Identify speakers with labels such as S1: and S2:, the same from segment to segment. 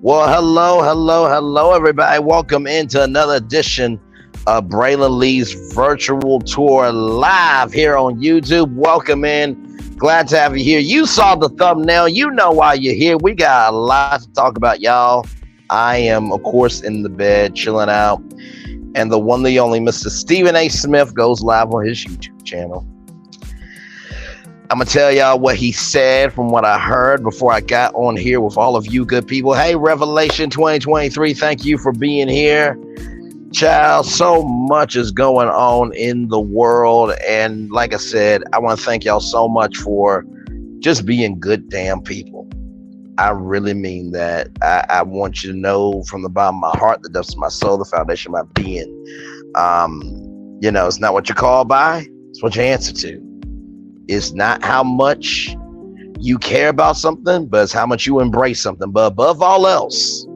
S1: Well, hello, everybody. Welcome into another edition of Braylon Lee's virtual tour live here on YouTube. Welcome in. Glad to have you here. You saw the thumbnail. You know why you're here. We got a lot to talk about, y'all. I am, of course, in the bed, chilling out. And the one, the only, Mr. Stephen A. Smith goes live on his YouTube channel. I'm going to tell y'all what he said from what I heard before I got on here with all of you good people. Hey, Revelation 2023, thank you for being here. Child, so much is going on in the world. And like I said, I want to thank y'all so much for just being good damn people. I really mean that. I want you to know from the bottom of my heart, the depths of my soul, the foundation of my being. It's not what you're called by, it's what you answer to. It's not how much you care about something, but it's how much you embrace something. But above all else,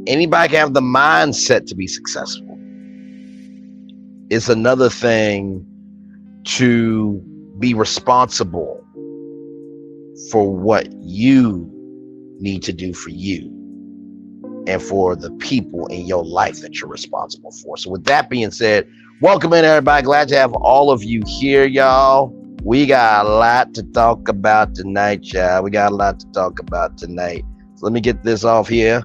S1: anybody can have the mindset to be successful. It's another thing to be responsible for what you need to do for you and for the people in your life that you're responsible for. So with that being said, welcome in, everybody. Glad to have all of you here, y'all. We got a lot to talk about tonight, y'all. We got a lot to talk about tonight. So let me get this off here.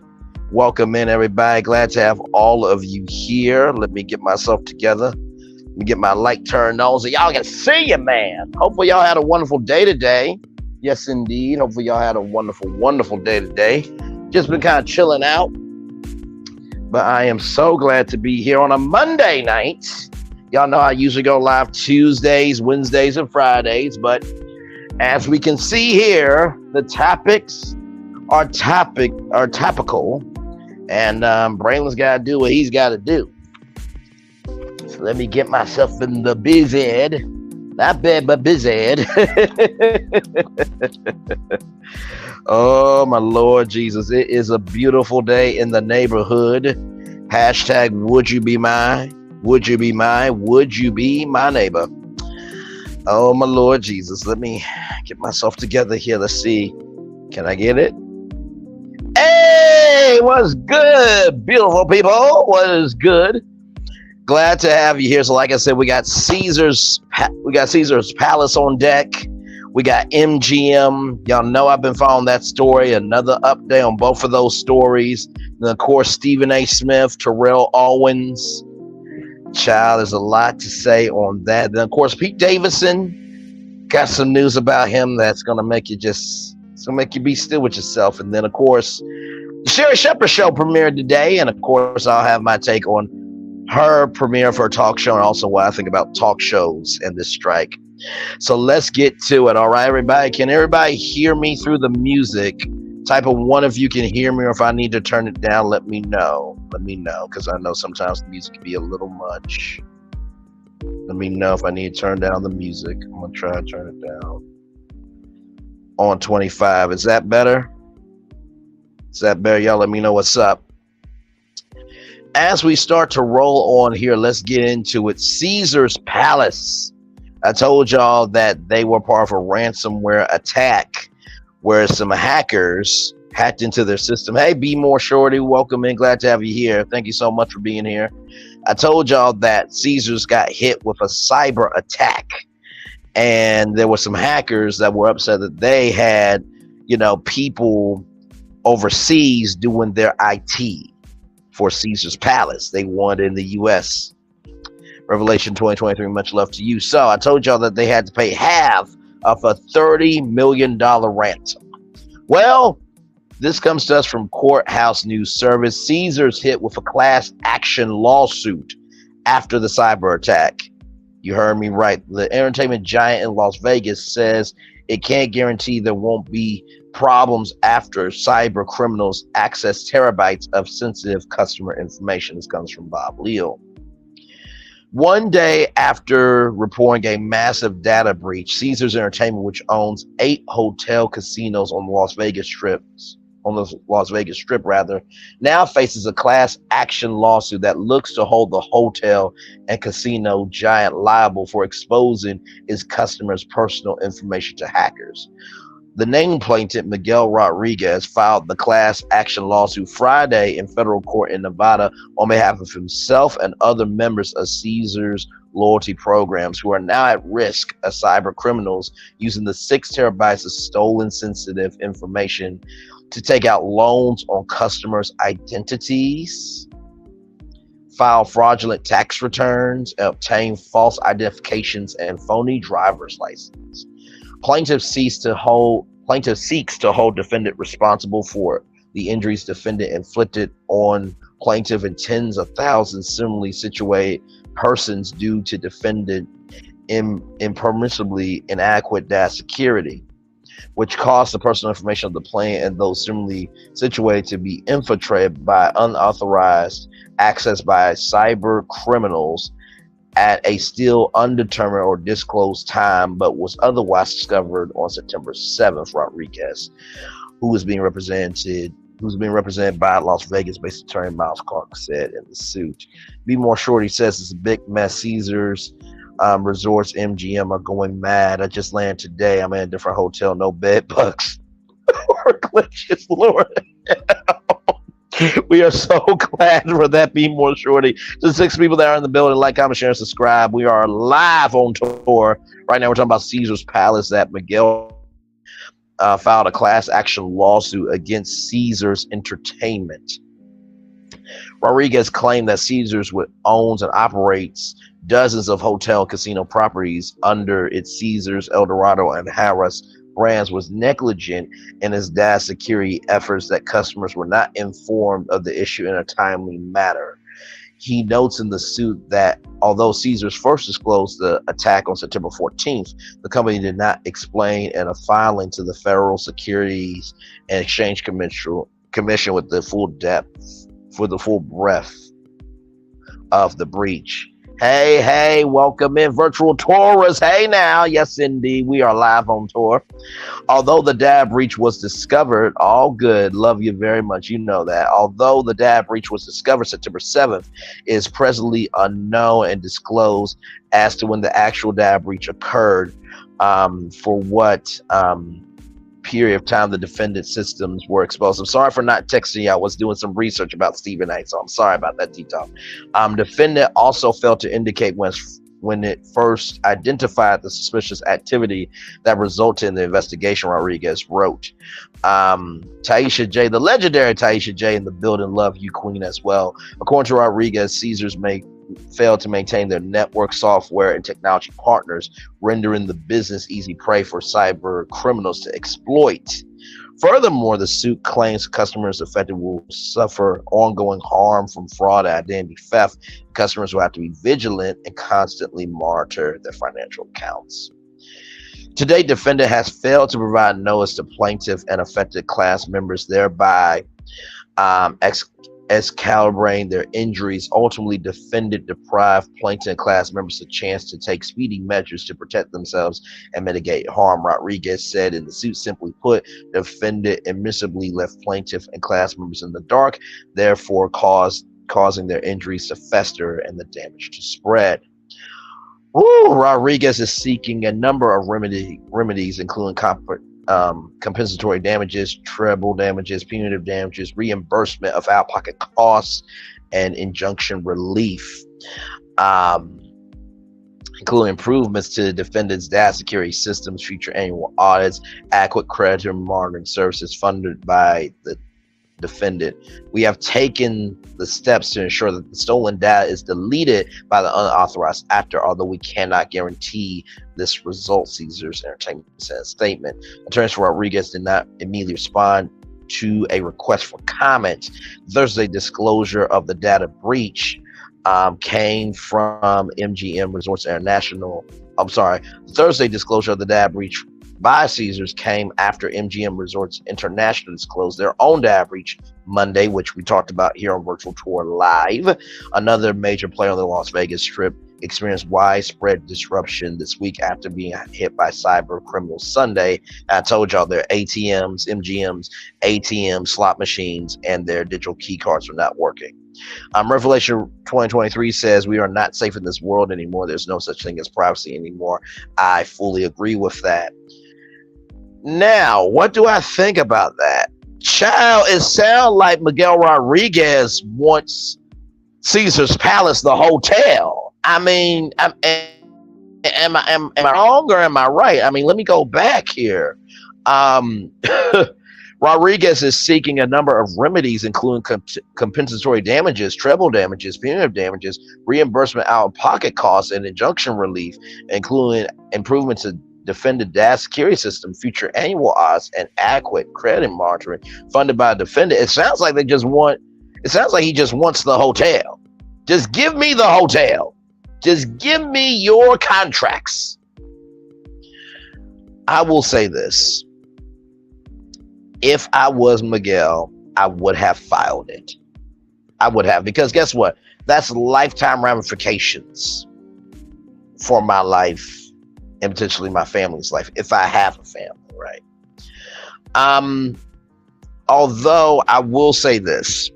S1: Welcome in, everybody. Glad to have all of you here. Let me get myself together. Let me get my light turned on so y'all can see you, man. Hopefully y'all had a wonderful day today. Yes, indeed. Hopefully y'all had a wonderful, wonderful day today. Just been kind of chilling out. But I am so glad to be here on a Monday night. Y'all know I usually go live Tuesdays, Wednesdays, and Fridays. But as we can see here, the topics are topical. And Braylon's got to do what he's got to do. So let me get myself in the biz ed. Not bad, but biz ed. Oh, my Lord Jesus. It is a beautiful day in the neighborhood. Hashtag would you be mine? Would you be mine? Would you be my neighbor? Oh, my Lord Jesus. Let me get myself together here. Let's see. Can I get it? Hey, what's good, beautiful people? What is good? Glad to have you here. So like I said, we got Caesar's Palace on deck. We got MGM. Y'all know I've been following that story. Another update on both of those stories. And of course, Stephen A. Smith, Terrell Owens. Child, there's a lot to say on that. Then of course, Pete Davidson, got some news about him that's gonna make you be still with yourself. And then of course, the Sherri show premiered today, and of course, I'll have my take on her premiere for a talk show and also what I think about talk shows and this strike. So let's get to it. All right, everybody. Can everybody hear me through the music? Type of one of you can hear me, or if I need to turn it down, let me know. Let me know, because I know sometimes the music can be a little much. Let me know if I need to turn down the music. I'm going to try and turn it down. On 25. Is that better? Is that better? Y'all let me know what's up. As we start to roll on here, let's get into it. Caesar's Palace. I told y'all that they were part of a ransomware attack where some hackers hacked into their system. Hey, Be More Shorty, welcome in. Glad to have you here. Thank you so much for being here. I told y'all that Caesars got hit with a cyber attack, and there were some hackers that were upset that they had, people overseas doing their IT for Caesar's Palace. They won in the U.S. Revelation 2023, much love to you. So I told y'all that they had to pay half of a $30 million ransom. Well, this comes to us from Courthouse News Service. Caesars hit with a class action lawsuit after the cyber attack. You heard me right. The entertainment giant in Las Vegas says it can't guarantee there won't be problems after cyber criminals access terabytes of sensitive customer information. This comes from Bob Leal. One day after reporting a massive data breach, Caesars Entertainment, which owns 8 hotel casinos on the Las Vegas Strip, now faces a class action lawsuit that looks to hold the hotel and casino giant liable for exposing its customers' personal information to hackers. The named plaintiff, Miguel Rodriguez, filed the class action lawsuit Friday in federal court in Nevada on behalf of himself and other members of Caesars loyalty programs who are now at risk as cyber criminals using the 6 terabytes of stolen sensitive information to take out loans on customers' identities, file fraudulent tax returns, obtain false identifications, and phony driver's license. Plaintiff seeks to hold defendant responsible for the injuries defendant inflicted on plaintiff and tens of thousands similarly situated persons due to defendant impermissibly inadequate data security, which caused the personal information of the plaintiff and those similarly situated to be infiltrated by unauthorized access by cyber criminals at a still undetermined or disclosed time, but was otherwise discovered on September 7th. Rodriguez, who was being represented by Las Vegas-based attorney Miles Clark, said in the suit. Be more short, he says it's a big mess. Caesars Resorts, MGM are going mad. I just landed today. I'm in a different hotel, no bed bugs or glitches, Lord. We are so glad for that. Be more shorty. To the 6 people that are in the building, like, comment, share, and subscribe. We are live on tour. Right now, we're talking about Caesars Palace that Miguel filed a class action lawsuit against Caesars Entertainment. Rodriguez claimed that Caesars owns and operates dozens of hotel and casino properties under its Caesars, Eldorado, and Harrah's brands, was negligent in its data security efforts, that customers were not informed of the issue in a timely manner. He notes in the suit that although Caesars first disclosed the attack on September 14th, the company did not explain in a filing to the Federal Securities and Exchange Commission with the full breadth of the breach. Hey, welcome in, virtual tourists. Hey now, yes indeed, we are live on tour. Although the data breach was discovered, all good, love you very much, you know that. Although the data breach was discovered September 7th, it is presently unknown and disclosed as to when the actual data breach occurred, for what period of time the defendant systems were exposed. I'm sorry for not texting you. I was doing some research about Stephen A, so I'm sorry about that detail. Defendant also failed to indicate when it first identified the suspicious activity that resulted in the investigation, Rodriguez wrote. Taisha J, the legendary Taisha J in the building, love you, queen, as well. According to Rodriguez, Caesars may fail to maintain their network software and technology partners, rendering the business easy prey for cyber criminals to exploit. Furthermore, the suit claims customers affected will suffer ongoing harm from fraud and identity theft. Customers will have to be vigilant and constantly monitor their financial accounts. Today, defendant has failed to provide notice to plaintiff and affected class members, thereby calibrating their injuries. Ultimately, defendant deprived plaintiff and class members a chance to take speedy measures to protect themselves and mitigate harm. Rodriguez said in the suit, simply put, defendant admissibly left plaintiff and class members in the dark, therefore causing their injuries to fester and the damage to spread. Rodriguez is seeking a number of remedies, including compensatory damages, treble damages, punitive damages, reimbursement of out-of-pocket costs, and injunction relief, including improvements to the defendant's data security systems, future annual audits, adequate creditor monitoring services funded by the defendant. We have taken the steps to ensure that the stolen data is deleted by the unauthorized actor, although we cannot guarantee this result, Caesars Entertainment said in a statement. Attorneys for Rodriguez did not immediately respond to a request for comment. Thursday disclosure of the data breach came from MGM Resorts International. Thursday disclosure of the data breach by Caesars came after MGM Resorts International disclosed their own data breach Monday, which we talked about here on Virtual Tour Live. Another major player on the Las Vegas Strip experienced widespread disruption this week after being hit by cyber criminals Sunday. I told y'all their ATMs, MGM's ATMs, slot machines, and their digital key cards were not working. Revelation 2023 says we are not safe in this world anymore. There's no such thing as privacy anymore. I fully agree with that. Now, what do I think about that? Child, it sounds like Miguel Rodriguez wants Caesar's Palace, the hotel. I mean, am I wrong or am I right? I mean, let me go back here. Um, Rodriguez is seeking a number of remedies, including compensatory damages, treble damages, punitive damages, reimbursement out of pocket costs, and injunction relief, including improvements to defended data security system, future annual odds, and adequate credit monitoring funded by a defendant. It sounds like it sounds like he just wants the hotel. Just give me the hotel. Just give me your contracts. I will say this. If I was Miguel, I would have filed it. I would have, because guess what? That's lifetime ramifications for my life and potentially my family's life, if I have a family, right? Although I will say this.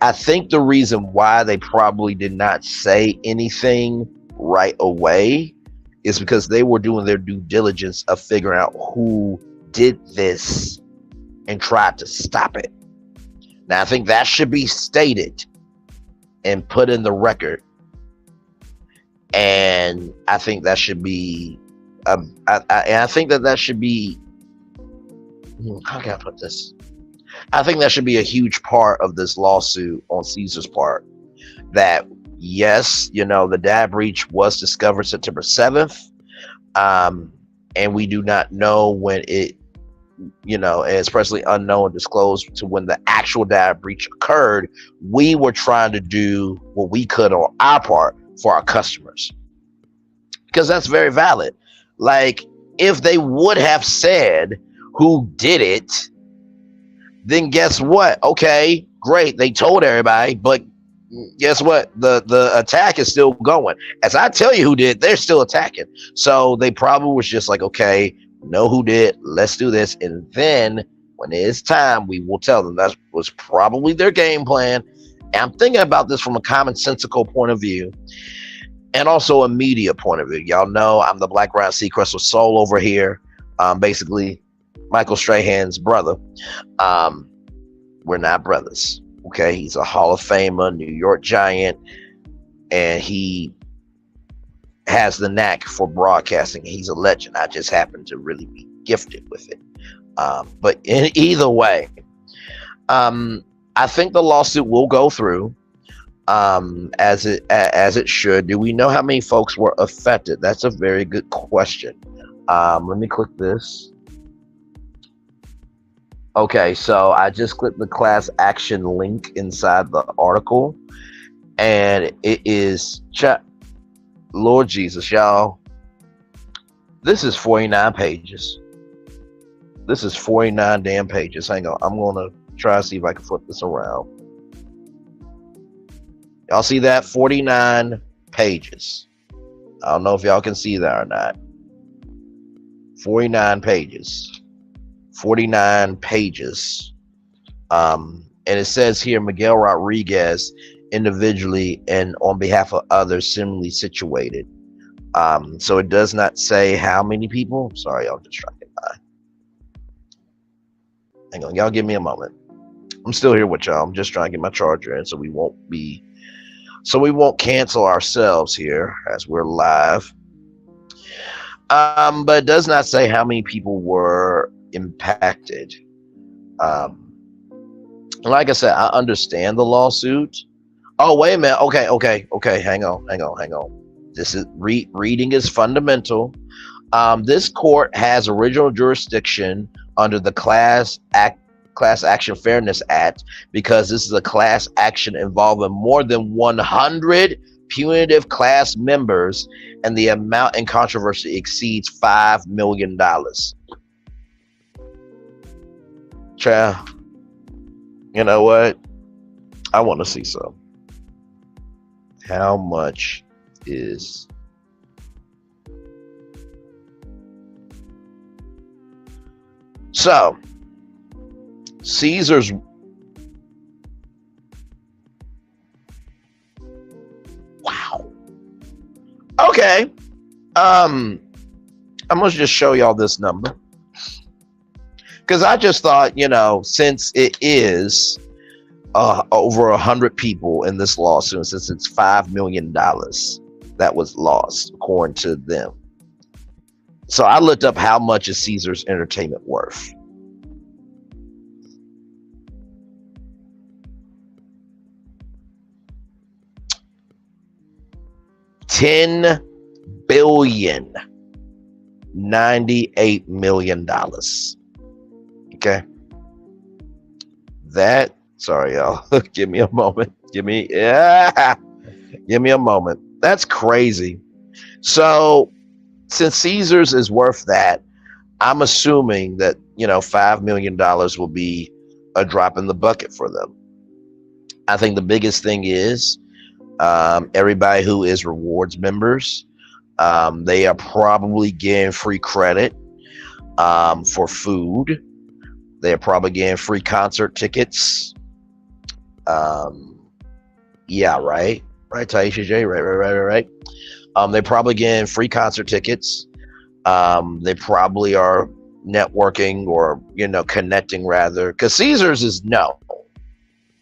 S1: I think the reason why they probably did not say anything right away is because they were doing their due diligence of figuring out who did this and tried to stop it. Now, I think that should be stated and put in the record. And I think that should be, I think that should be, how can I put this? I think that should be a huge part of this lawsuit on Caesar's part. That, yes, you know, the data breach was discovered September 7th. And we do not know when it, you know, it's presently unknown, disclosed to when the actual data breach occurred. We were trying to do what we could on our part for our customers, because that's very valid. Like, if they would have said who did it, then guess what? Okay, great. They told everybody, but guess what? The attack is still going. As I tell you who did, they're still attacking. So they probably was just like, okay, know who did, let's do this. And then when it's time, we will tell them. That was probably their game plan. And I'm thinking about this from a commonsensical point of view and also a media point of view. Y'all know I'm the Black Ryan Seacrest with Soul over here. Basically, Michael Strahan's brother. We're not brothers. Okay, he's a Hall of Famer, New York Giant, and he has the knack for broadcasting. He's a legend. I just happen to really be gifted with it. But in either way, I think the lawsuit will go through as it should. Do we know how many folks were affected? That's a very good question. Let me click this. Okay, so I just clicked the class action link inside the article, and it is Lord Jesus, y'all. This is 49 pages. This is 49 damn pages. Hang on, I'm gonna try to see if I can flip this around. Y'all see that? 49 pages. I don't know if y'all can see that or not. 49 pages. 49 pages. And it says here, Miguel Rodriguez individually and on behalf of others similarly situated. So it does not say how many people. Sorry, I'll just try to get by. Hang on, y'all give me a moment. I'm still here with y'all. I'm just trying to get my charger in so we won't cancel ourselves here as we're live. But it does not say how many people were impacted. Like I said, I understand the lawsuit. Oh, wait a minute. Okay. Hang on. This is reading is fundamental. This court has original jurisdiction under the Class Action Fairness Act because this is a class action involving more than 100 punitive class members, and the amount in controversy exceeds $5 million. Child, you know what? I want to see some. How much is so? Caesar's. Wow. Okay. I'm gonna just show y'all this number. Because I just thought, since it is over 100 people in this lawsuit, since it's $5 million that was lost, according to them. So I looked up how much is Caesars Entertainment worth. $10 billion, $98 million. Okay. Sorry, y'all. Give me a moment. Give me a moment. That's crazy. So since Caesars is worth that, I'm assuming that, $5 million will be a drop in the bucket for them. I think the biggest thing is everybody who is rewards members, they are probably getting free credit for food. They're probably getting free concert tickets. Yeah, right, Taisha J, right. They're probably getting free concert tickets. They probably are networking or connecting rather, because Caesars is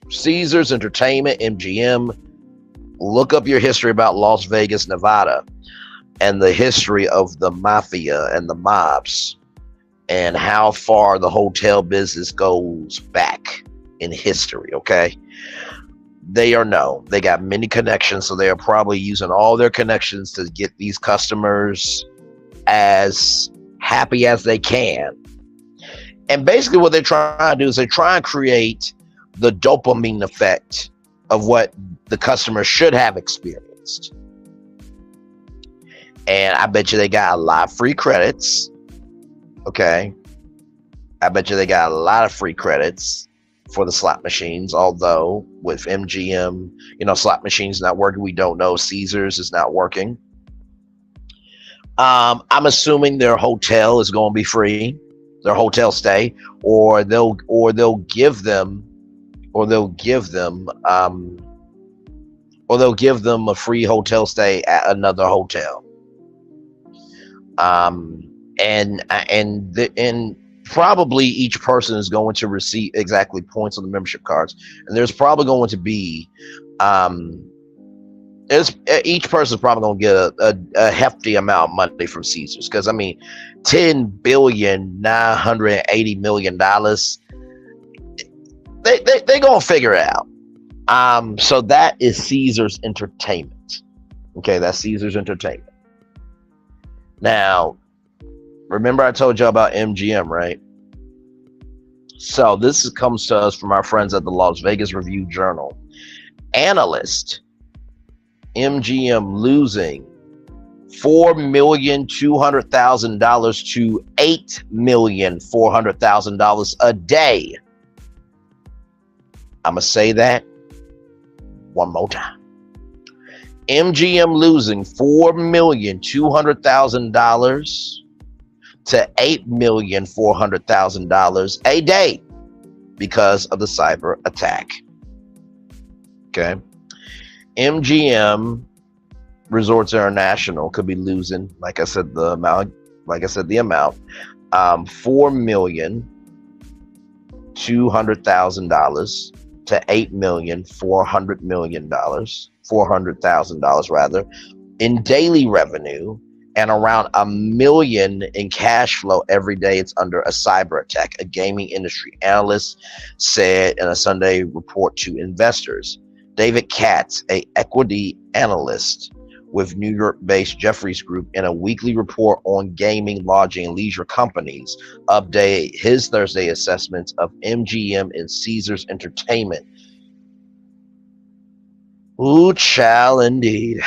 S1: Caesars Entertainment, MGM. Look up your history about Las Vegas, Nevada, and the history of the mafia and the mobs, and how far the hotel business goes back in history. Okay, they are known. They got many connections, so they are probably using all their connections to get these customers as happy as they can. And basically what they're trying to do is they try and create the dopamine effect of what the customer should have experienced. And I bet you they got a lot of free credits. Okay. I bet you they got a lot of free credits for the slot machines, although with MGM, slot machines not working. We don't know. Caesars is not working. I'm assuming their hotel is going to be free, their hotel stay, or they'll give them a free hotel stay at another hotel. And probably each person is going to receive exactly points on the membership cards, and there's probably going to be each person is probably going to get a hefty amount of money from Caesars, because $10,980 million, they're going to figure it out. So that is Caesars Entertainment. Okay, that's Caesars Entertainment. Now, remember I told you about MGM, right? So this comes to us from our friends at the Las Vegas Review-Journal. Analyst, MGM losing $4,200,000 to $8,400,000 a day. I'm going to say that one more time. MGM losing $4,200,000 to $8,400,000 a day because of the cyber attack. Okay. MGM Resorts International could be losing, like I said, the amount, $4,200,000 to $8,400,000 rather, in daily revenue, and around $1 million in cash flow every day it's under a cyber attack, a gaming industry analyst said in a Sunday report to investors. David Katz, a equity analyst with New York-based Jefferies Group, in a weekly report on gaming, lodging, and leisure companies, updated his Thursday assessments of MGM and Caesars Entertainment. Ooh, child, indeed.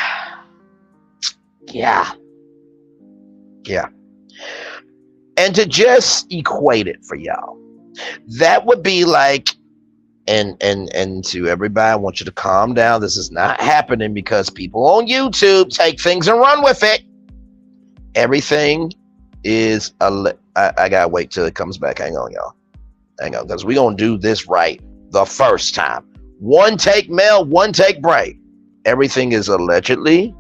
S1: Yeah. And to just equate it for y'all, that would be like, and to everybody, I want you to calm down. This is not happening because people on YouTube take things and run with it. Everything is I gotta wait till it comes back. Hang on, y'all. Hang on, because we're gonna do this right the first time. One take Mel, one take Bray. Everything is allegedly,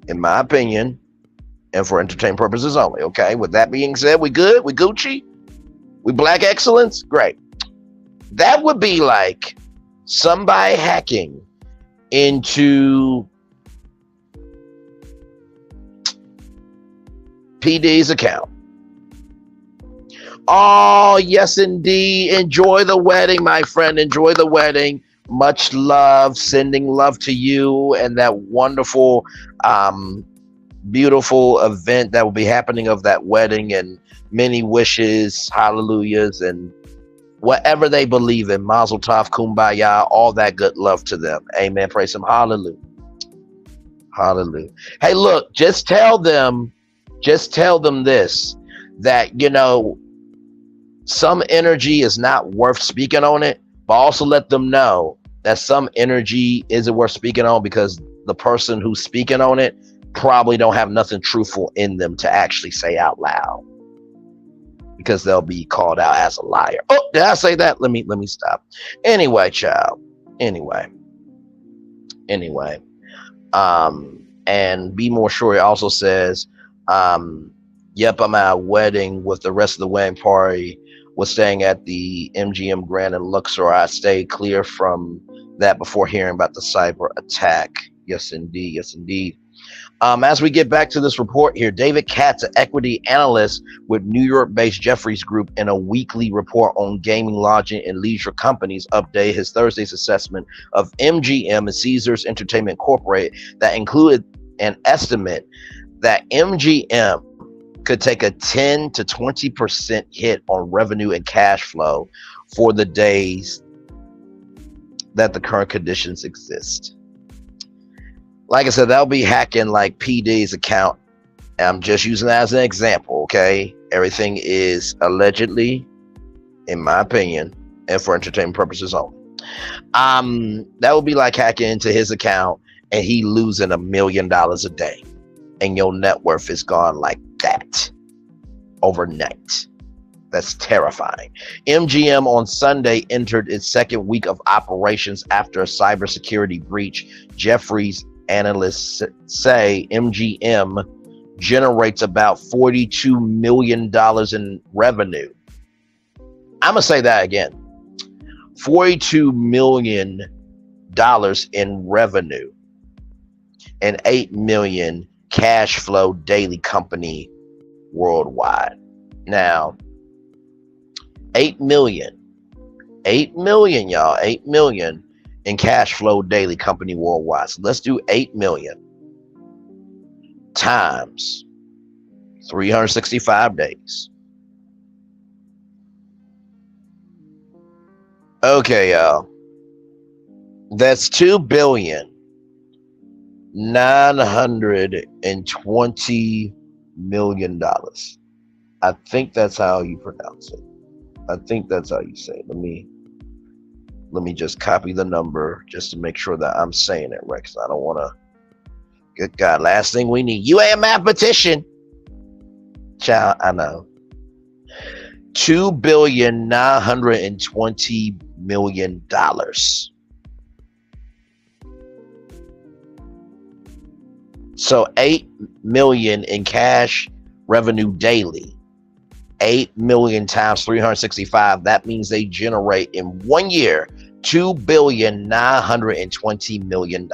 S1: in my opinion, and for entertainment purposes only. Okay. With that being said, we good? We Gucci? We black excellence? Great. That would be like somebody hacking into PD's account. Oh, yes, indeed. Enjoy the wedding, my friend. Enjoy the wedding. Much love. Sending love to you and that wonderful, beautiful event that will be happening of that wedding, and many wishes, hallelujahs, and whatever they believe in. Mazel tov, kumbaya, all that good love to them. Amen. Praise him. Hallelujah. Hallelujah. Hey, look, just tell them this, that, you know, some energy is not worth speaking on it, but also let them know that some energy isn't worth speaking on because the person who's speaking on it probably don't have nothing truthful in them to actually say out loud, because they'll be called out as a liar. Oh, did I say that? Let me stop. Anyway, child. Anyway. And Be More Sure also says, yep, I'm at a wedding with the rest of the wedding party. Was staying at the MGM Grand in Luxor. I stayed clear from that before hearing about the cyber attack. Yes, indeed. Yes, indeed. As we get back to this report here, David Katz, an equity analyst with New York-based Jefferies Group, in a weekly report on gaming, lodging, and leisure companies, updated his Thursday's assessment of MGM and Caesars Entertainment Corporate that included an estimate that MGM could take a 10 to 20% hit on revenue and cash flow for the days that the current conditions exist. Like I said, that'll be hacking like PD's account. I'm just using that as an example, okay? Everything is allegedly, in my opinion, and for entertainment purposes only. That would be like hacking into his account and he losing $1 million a day, and your net worth is gone like that overnight. That's terrifying. MGM on Sunday entered its second week of operations after a cybersecurity breach. Jefferies analysts say MGM generates about $42 million in revenue. I'm gonna say that again. $42 million in revenue and $8 million cash flow daily company worldwide. Now, 8 million, y'all, 8 million in cash flow daily company worldwide. So let's do 8 million times 365 days. Okay, y'all. That's $2,920 million. I think that's how you pronounce it. I think that's how you say it. Let me just copy the number just to make sure that I'm saying it right, because I don't want to. Good God, last thing we need. You ain't a mathematician. Child, I know. $2,920 million. So 8 million in cash revenue daily. 8 million times 365. That means they generate in 1 year $2,920 million.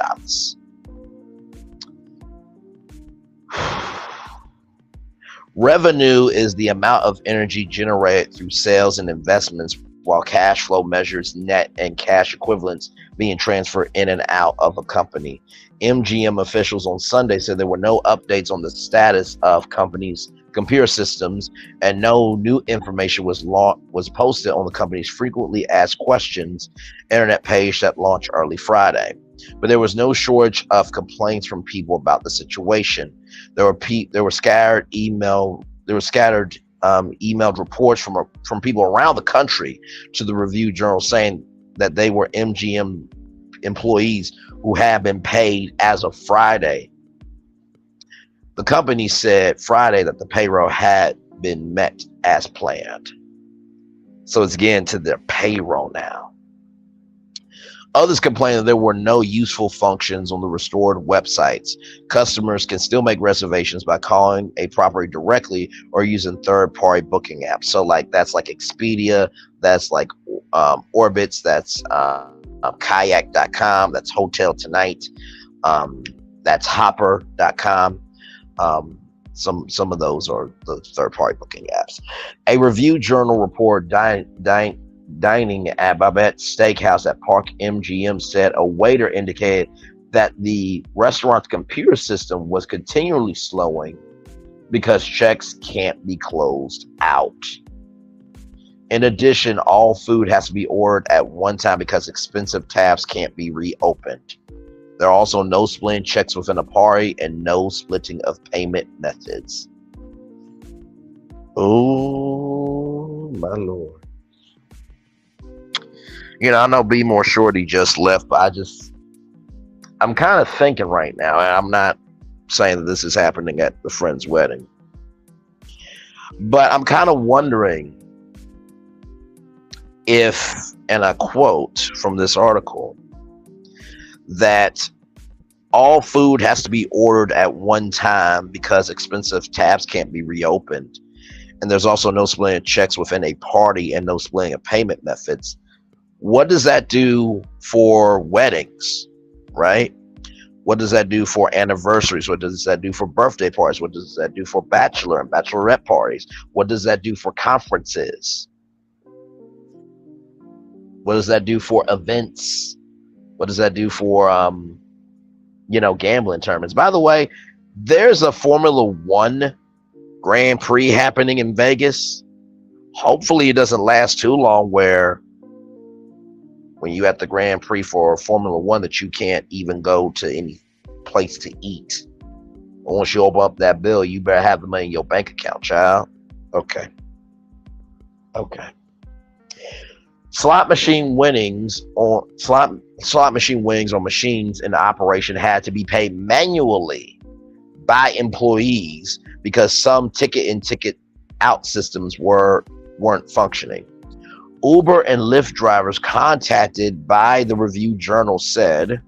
S1: Revenue is the amount of energy generated through sales and investments, while cash flow measures net and cash equivalents being transferred in and out of a company. MGM officials on Sunday said there were no updates on the status of company's computer systems, and no new information was posted on the company's frequently asked questions internet page that launched early Friday. But there was no shortage of complaints from people about the situation. There were scattered emailed reports from people around the country to the Review Journal saying that they were MGM employees who had been paid as of Friday. The company said Friday that the payroll had been met as planned. So it's getting to their payroll now. Others complained that there were no useful functions on the restored websites. Customers can still make reservations by calling a property directly or using third-party booking apps. So, like, that's like Expedia, that's like Orbitz, that's kayak.com, that's Hotel Tonight, that's hopper.com. Some of those are the third-party booking apps. A review journal report dining at Babette's Steakhouse at Park MGM said a waiter indicated that the restaurant's computer system was continually slowing because checks can't be closed out. In addition, all food has to be ordered at one time because expensive tabs can't be reopened. There are also no splitting checks within a party and no splitting of payment methods. Oh, my Lord. You know, I know Be More Shorty just left, but I'm kind of thinking right now, and I'm not saying that this is happening at the friend's wedding, but I'm kind of wondering if, and I quote from this article, that all food has to be ordered at one time because expensive tabs can't be reopened. And there's also no splitting of checks within a party and no splitting of payment methods. What does that do for weddings, right? What does that do for anniversaries? What does that do for birthday parties? What does that do for bachelor and bachelorette parties? What does that do for conferences? What does that do for events? What does that do for, gambling tournaments? By the way, there's a Formula One Grand Prix happening in Vegas. Hopefully it doesn't last too long where when you at the Grand Prix for Formula One that you can't even go to any place to eat. But once you open up that bill, you better have the money in your bank account, child. Okay. Slot machine winnings on machines in operation had to be paid manually by employees because some ticket in ticket out systems weren't functioning. Uber and Lyft drivers contacted by the Review Journal said,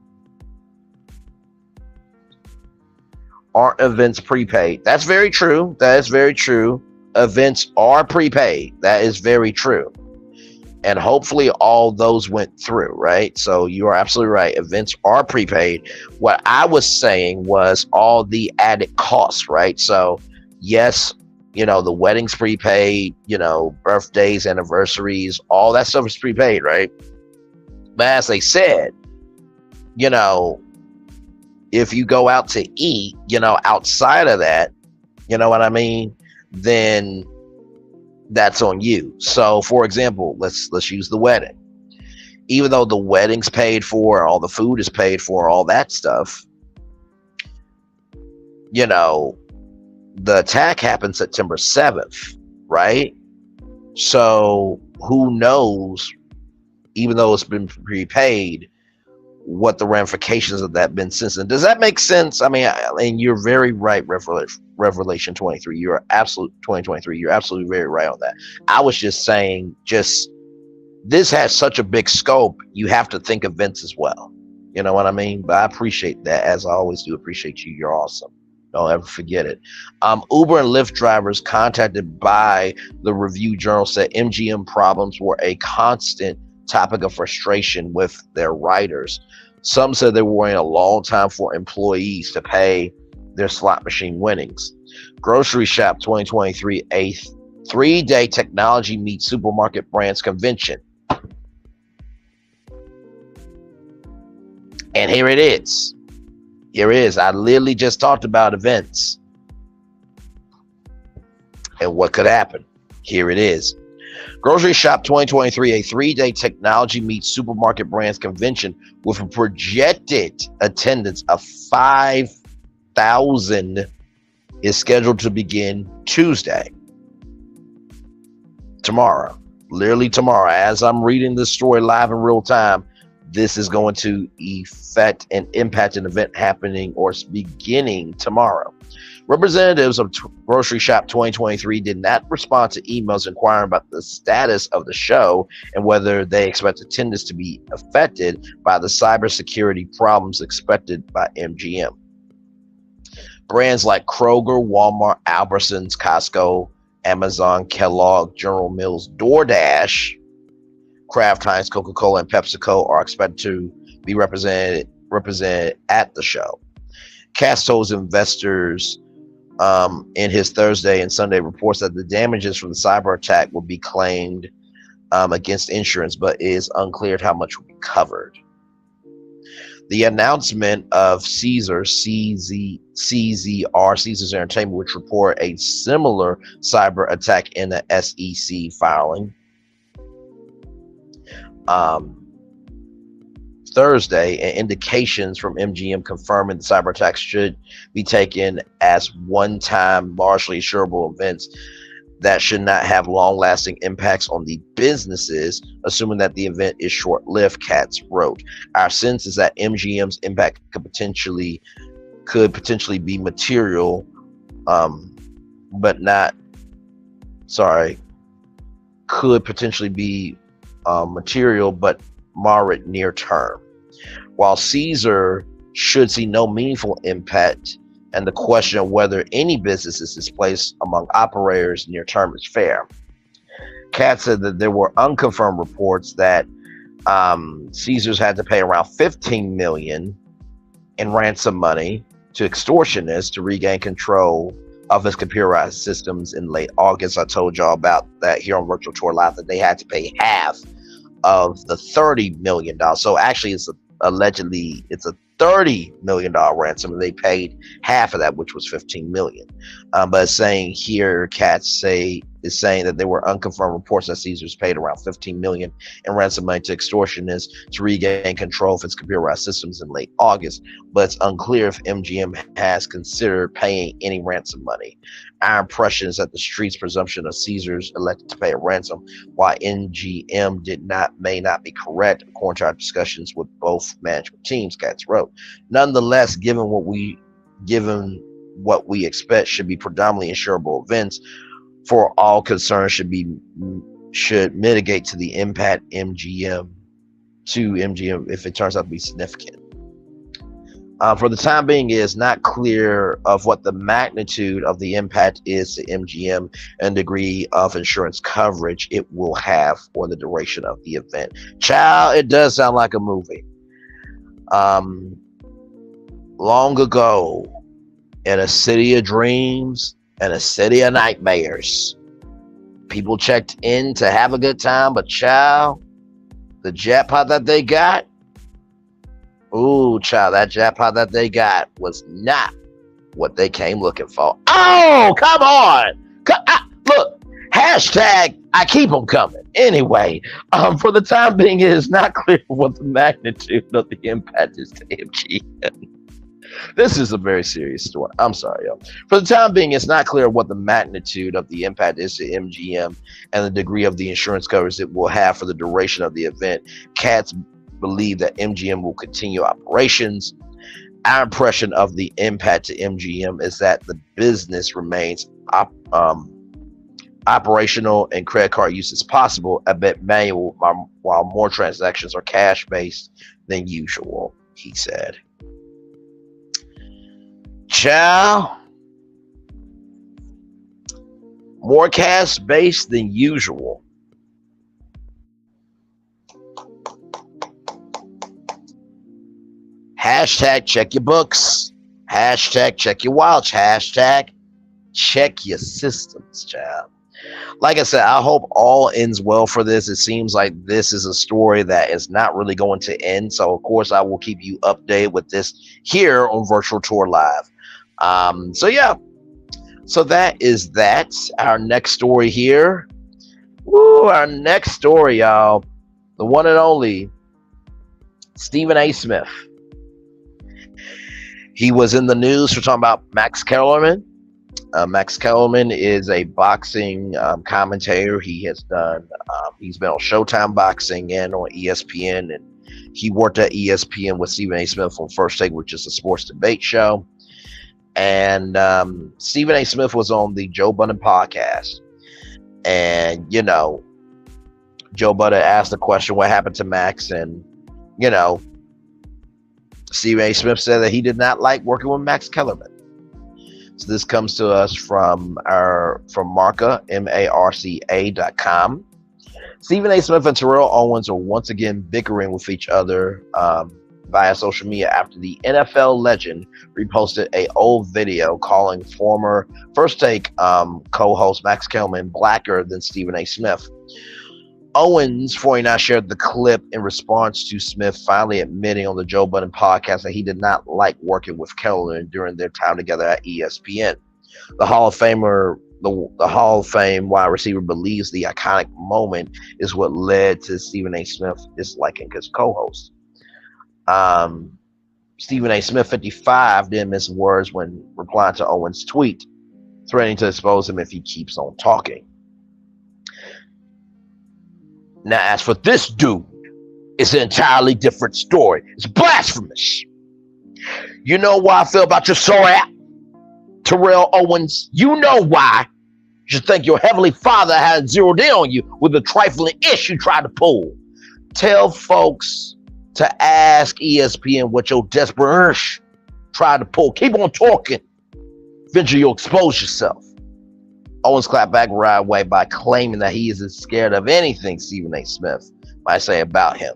S1: aren't events prepaid? That's very true. That is very true. Events are prepaid. That is very true. And hopefully all those went through, right? So you are absolutely right. Events are prepaid. What I was saying was all the added costs, right? So yes, the wedding's prepaid, birthdays, anniversaries, all that stuff is prepaid, right? But as they said, if you go out to eat, outside of that, you know what I mean? Then that's on you. So for example, let's use the wedding. Even though the wedding's paid for, all the food is paid for, all that stuff, the attack happened September 7th, right? So who knows, even though it's been prepaid, what the ramifications of that been since then. Does that make sense? I mean, you're very right, Revelation 23. You're absolutely 2023. You're absolutely very right on that. I was just saying, this has such a big scope. You have to think events as well. You know what I mean? But I appreciate that, as I always do. Appreciate you. You're awesome. Don't ever forget it. Uber and Lyft drivers contacted by the Review Journal said MGM problems were a constant topic of frustration with their riders. Some said they were waiting a long time for employees to pay their slot machine winnings. Grocery Shop 2023, a 3-day technology meets supermarket brands convention. And here it is. I literally just talked about events and what could happen. Here it is. Grocery Shop 2023, a 3-day technology meets supermarket brands convention with a projected attendance of 5,000 is scheduled to begin Tuesday. Tomorrow. Literally tomorrow. As I'm reading this story live in real time, this is going to affect and impact an event happening or beginning tomorrow. Representatives of Grocery Shop 2023 did not respond to emails inquiring about the status of the show and whether they expect attendance to be affected by the cybersecurity problems expected by MGM. Brands like Kroger, Walmart, Albertsons, Costco, Amazon, Kellogg, General Mills, DoorDash, Kraft Heinz, Coca-Cola, and PepsiCo are expected to be represented at the show. Katz told investors in his Thursday and Sunday reports that the damages from the cyber attack will be claimed against insurance, but it is unclear how much will be covered. The announcement of Caesars Entertainment, which report a similar cyber attack in the SEC filing Thursday, and indications from MGM confirming the cyber attacks should be taken as one-time, largely insurable events that should not have long-lasting impacts on the businesses, assuming that the event is short-lived, Katz wrote. Our sense is that MGM's impact could potentially be material, could potentially be material, but moderate near term. While Caesar should see no meaningful impact, and the question of whether any business is displaced among operators near term is fair. Katz said that there were unconfirmed reports that Caesars had to pay around $15 million in ransom money to extortionists to regain control of its computerized systems in late August. I told y'all about that here on Virtual Tour Live, that they had to pay half of the $30 million. So actually it's a $30 million ransom, and they paid half of that, which was $15 million. But it's saying here, Katz is saying that there were unconfirmed reports that Caesars paid around $15 million in ransom money to extortionists to regain control of its computerized systems in late August. But it's unclear if MGM has considered paying any ransom money. Our impression is that the street's presumption of Caesars elected to pay a ransom, while MGM may not be correct, according to our discussions with both management teams, Katz wrote. Nonetheless, given what we expect should be predominantly insurable events for all concerned, should mitigate to the impact MGM if it turns out to be significant. For the time being, it is not clear of what the magnitude of the impact is to MGM and degree of insurance coverage it will have for the duration of the event. Child, it does sound like a movie. Long ago, in a city of dreams and a city of nightmares, people checked in to have a good time, but child, the jackpot that they got, that jackpot that they got was not what they came looking for. Oh, come on. Look, hashtag I keep them coming. Anyway, for the time being, it is not clear what the magnitude of the impact is to MGM. This is a very serious story. I'm sorry, y'all. For the time being, it's not clear what the magnitude of the impact is to MGM and the degree of the insurance coverage it will have for the duration of the event. Katz believe that MGM will continue operations. Our impression of the impact to MGM is that the business remains operational and credit card use is possible, a bit manual, while more transactions are cash-based than usual, he said. Child, more cash-based than usual. Hashtag check your books. Hashtag check your wallets. Hashtag check your systems, child. Like I said, I hope all ends well for this. It seems like this is a story that is not really going to end. So, of course, I will keep you updated with this here on Virtual Tour Live. So that is that. Our next story here. Our next story, y'all. The one and only Stephen A. Smith. He was in the news for talking about Max Kellerman. Max Kellerman is a boxing commentator. He's been on Showtime Boxing and on ESPN, and he worked at ESPN with Stephen A. Smith on First Take, which is a sports debate show. And Stephen A. Smith was on the Joe Budden podcast. And, Joe Budden asked the question, what happened to Max? And, Stephen A. Smith said that he did not like working with Max Kellerman. So this comes to us from Marca, MARCA.com. Stephen A. Smith and Terrell Owens are once again bickering with each other via social media after the NFL legend reposted an old video calling former First Take co-host Max Kellerman blacker than Stephen A. Smith. Owens, 49, shared the clip in response to Smith finally admitting on the Joe Budden podcast that he did not like working with Kellerman during their time together at ESPN. The Hall of Famer, the Hall of Fame wide receiver, believes the iconic moment is what led to Stephen A. Smith disliking his co-host. Stephen A. Smith, 55, didn't miss words when replying to Owens' tweet, threatening to expose him if he keeps on talking. Now, as for this dude, it's an entirely different story. It's blasphemous. You know why I feel about your sorry app, Terrell Owens? You know why. You should think your heavenly father had zeroed in on you with a trifling ish you tried to pull. Tell folks to ask ESPN what your desperate ish tried to pull. Keep on talking. Eventually you'll expose yourself. Owens clapped back right away by claiming that he isn't scared of anything Stephen A. Smith might say about him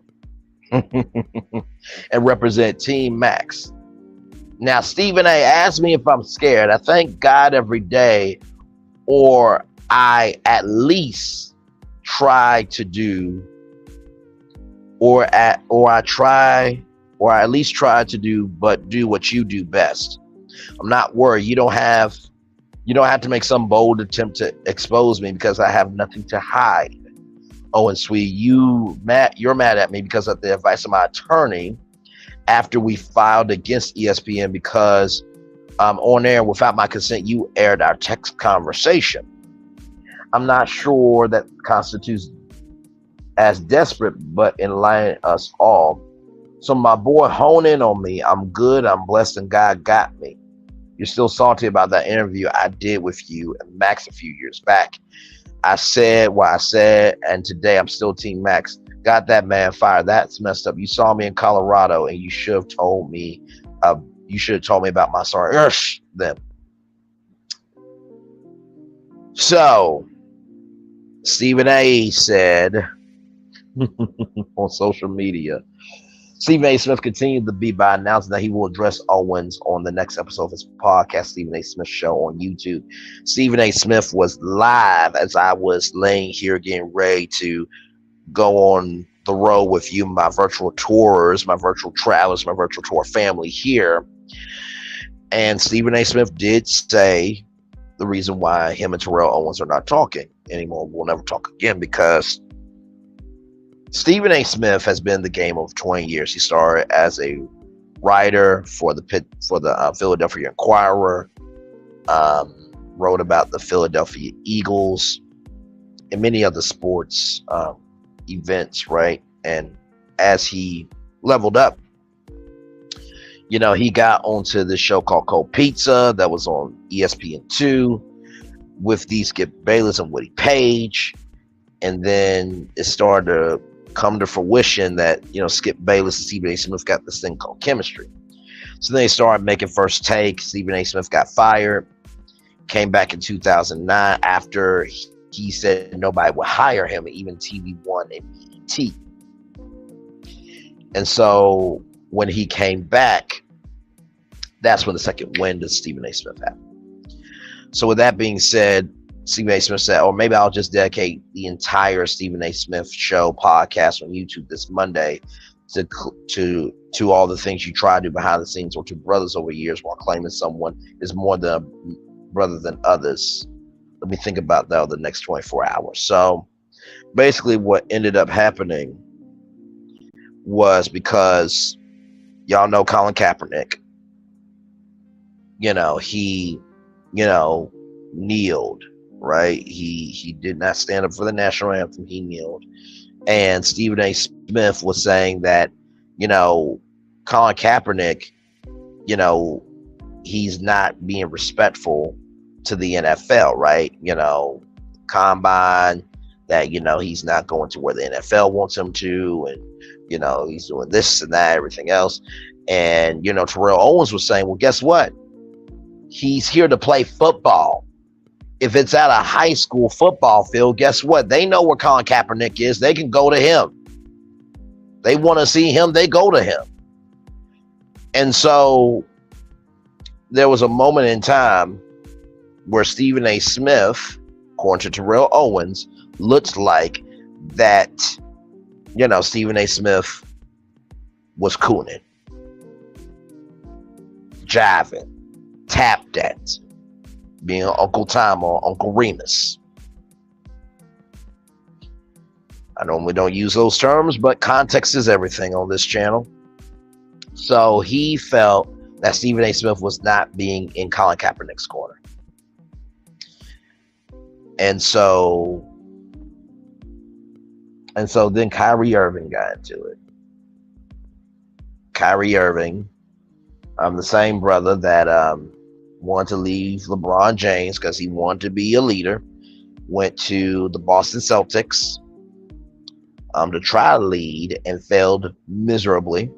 S1: and represent Team Max. Now, Stephen A. asked me if I'm scared. I thank God every day, or I at least try to do, or at least try to do, but do what you do best. I'm not worried. You don't have to make some bold attempt to expose me because I have nothing to hide. Oh, and sweet, you're mad at me because of the advice of my attorney after we filed against ESPN because on air without my consent, you aired our text conversation. I'm not sure that constitutes as desperate, but enlighten us all. So my boy, hone in on me. I'm good. I'm blessed, and God got me. You're still salty about that interview I did with you and Max a few years back. I said what I said, and today I'm still Team Max. Got that man fired. That's messed up. You saw me in Colorado, and you should have told me. You should have told me about my sorry then. So, Stephen A. said on social media. Stephen A. Smith continued the beat by announcing that he will address Owens on the next episode of his podcast, Stephen A. Smith Show on YouTube. Stephen A. Smith was live as I was laying here getting ready to go on the road with you, my virtual tours, my virtual travels, my virtual tour family here. And Stephen A. Smith did say the reason why him and Terrell Owens are not talking anymore. We'll never talk again because Stephen A. Smith has been in the game of 20 years. He started as a writer for the Philadelphia Inquirer, wrote about the Philadelphia Eagles and many other sports events, right? And as he leveled up, he got onto this show called Cold Pizza that was on ESPN2 with Skip Bayless and Woody Page. And then it started to come to fruition that, Skip Bayless and Stephen A. Smith got this thing called chemistry. So then they started making First Take. Stephen A. Smith got fired, came back in 2009 after he said nobody would hire him, even TV One and BET. And so when he came back, that's when the second wind of Stephen A. Smith happened. So with that being said, Stephen A. Smith said, or maybe I'll just dedicate the entire Stephen A. Smith Show podcast on YouTube this Monday to all the things you try to do behind the scenes or to brothers over years while claiming someone is more than a brother than others. Let me think about that over the next 24 hours. So basically what ended up happening was because y'all know Colin Kaepernick, he, kneeled. Right, he did not stand up for the national anthem. He kneeled, and Stephen A. Smith was saying that, Colin Kaepernick, he's not being respectful to the NFL, right? Combine, that, he's not going to where the NFL wants him to, and, he's doing this and that, everything else. And, Terrell Owens was saying, well, guess what? He's here to play football. If it's at a high school football field, guess what? They know where Colin Kaepernick is. They can go to him. They want to see him. They go to him. And so there was a moment in time where Stephen A. Smith, according to Terrell Owens, looked like that, Stephen A. Smith was cooning, jiving, tap dancing, being Uncle Tom or Uncle Remus. I normally don't use those terms, but context is everything on this channel. So he felt that Stephen A. Smith was not being in Colin Kaepernick's corner. And so then Kyrie Irving got into it. Kyrie Irving, the same brother that wanted to leave LeBron James because he wanted to be a leader, went to the Boston Celtics to try to lead and failed miserably.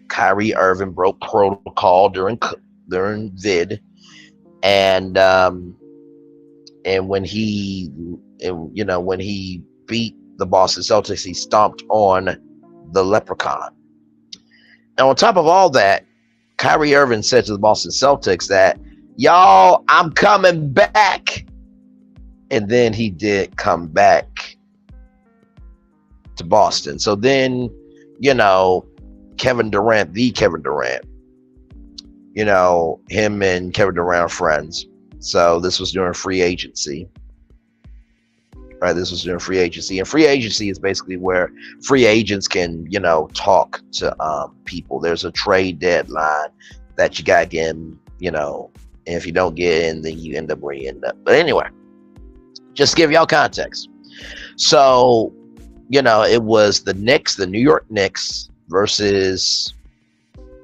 S1: Kyrie Irving broke protocol during vid, and when he beat the Boston Celtics, he stomped on the leprechaun. And on top of all that, Kyrie Irving said to the Boston Celtics that, y'all, I'm coming back. And then he did come back to Boston. So then, Kevin Durant, him and Kevin Durant are friends. So this was during free agency. Right, this was during free agency. And free agency is basically where free agents can, talk to people. There's a trade deadline that you got to get in, and if you don't get in, then you end up where you end up. But anyway, just to give y'all context. So, it was the Knicks, the New York Knicks versus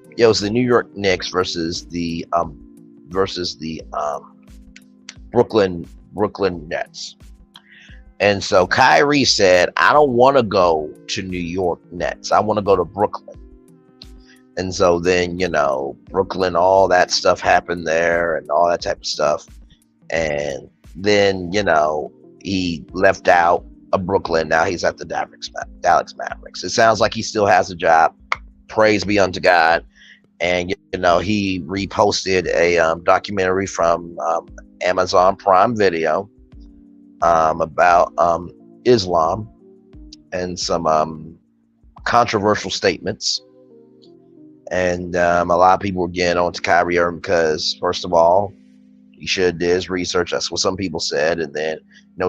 S1: the Brooklyn Nets. And so Kyrie said, I don't want to go to New York Nets. I want to go to Brooklyn. And so then, Brooklyn, all that stuff happened there and all that type of stuff. And then, he left out of Brooklyn. Now he's at the Dallas Mavericks. It sounds like he still has a job. Praise be unto God. And, he reposted a documentary from Amazon Prime Video about Islam and some controversial statements. And a lot of people were getting on to Kyrie Irving because, first of all, he should have did his research. That's what some people said. And then,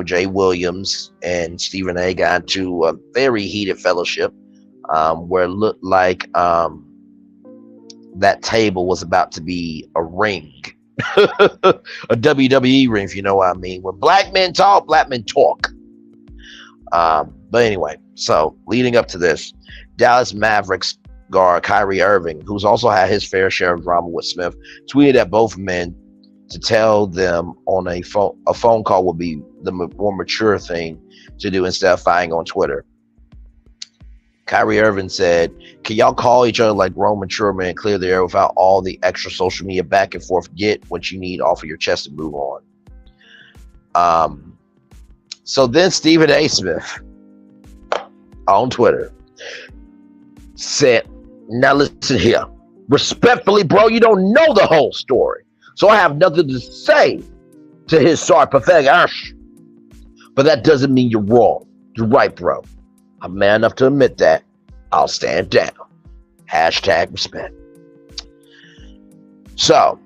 S1: Jay Williams and Stephen A. got into a very heated fellowship where it looked like that table was about to be a ring. A WWE ring, if you know what I mean. When black men talk, black men talk. But anyway, so leading up to this, Dallas Mavericks guard Kyrie Irving, who's also had his fair share of drama with Smith, tweeted at both men to tell them on a phone call would be the more mature thing to do instead of fighting on Twitter. Kyrie Irving said, can y'all call each other like grown mature men and clear the air without all the extra social media back and forth? Get what you need off of your chest and move on. So then Stephen A. Smith on Twitter said, now listen here. Respectfully, bro, you don't know the whole story. So I have nothing to say to his sorry, pathetic ass. But that doesn't mean you're wrong. You're right, bro. I'm man enough to admit that. I'll stand down. Hashtag respect. So,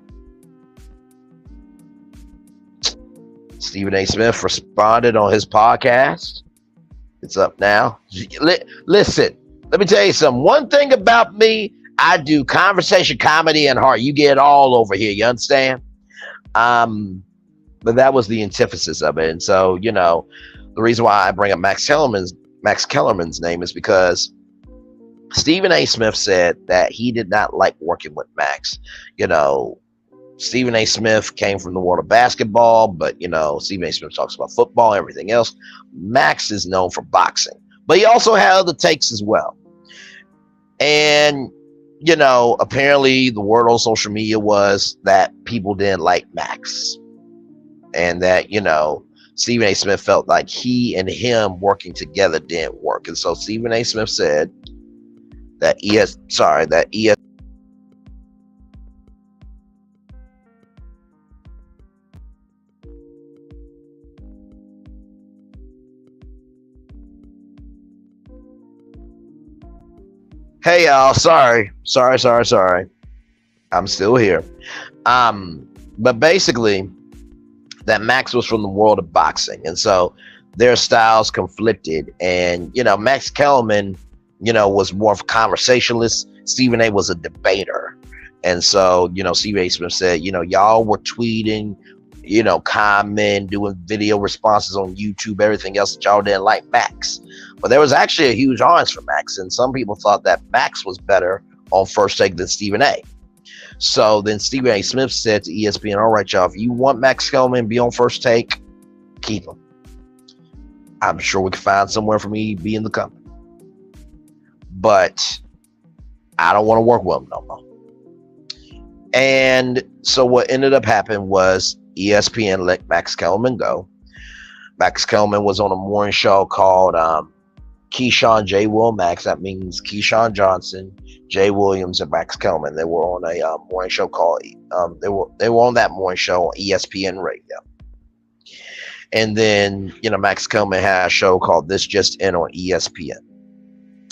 S1: Stephen A. Smith responded on his podcast. It's up now. Listen, let me tell you something. One thing about me, I do conversation, comedy, and heart. You get it all over here. You understand? But that was the antithesis of it. And so, the reason why I bring up Max Kellerman's name is because Stephen A. Smith said that he did not like working with Max. You know, Stephen A. Smith came from the world of basketball, but Stephen A. Smith talks about football, everything else. Max is known for boxing, but he also had other takes as well. And apparently the word on social media was that people didn't like Max, and that Stephen A. Smith felt like he and him working together didn't work. And so Stephen A. Smith said that Hey y'all, sorry. I'm still here. But basically that Max was from the world of boxing, and so their styles conflicted. And Max Kellerman, was more of a conversationalist. Stephen A was a debater. And so, Stephen A Smith said, y'all were tweeting, comment, doing video responses on YouTube, everything else that y'all didn't like Max. But there was actually a huge audience for Max, and some people thought that Max was better on First Take than Stephen A. So then Stephen A. Smith said to ESPN, all right, y'all, if you want Max Kellerman to be on First Take, keep him. I'm sure we can find somewhere for me to be in the company. But I don't want to work with him no more. And so what ended up happening was ESPN let Max Kellerman go. Max Kellerman was on a morning show called Keyshawn J. Will Max. That means Keyshawn Johnson, Jay Williams, and Max Kellerman. They were on a morning show called they were on that morning show on ESPN Radio. And then Max Kellerman had a show called This Just In on ESPN.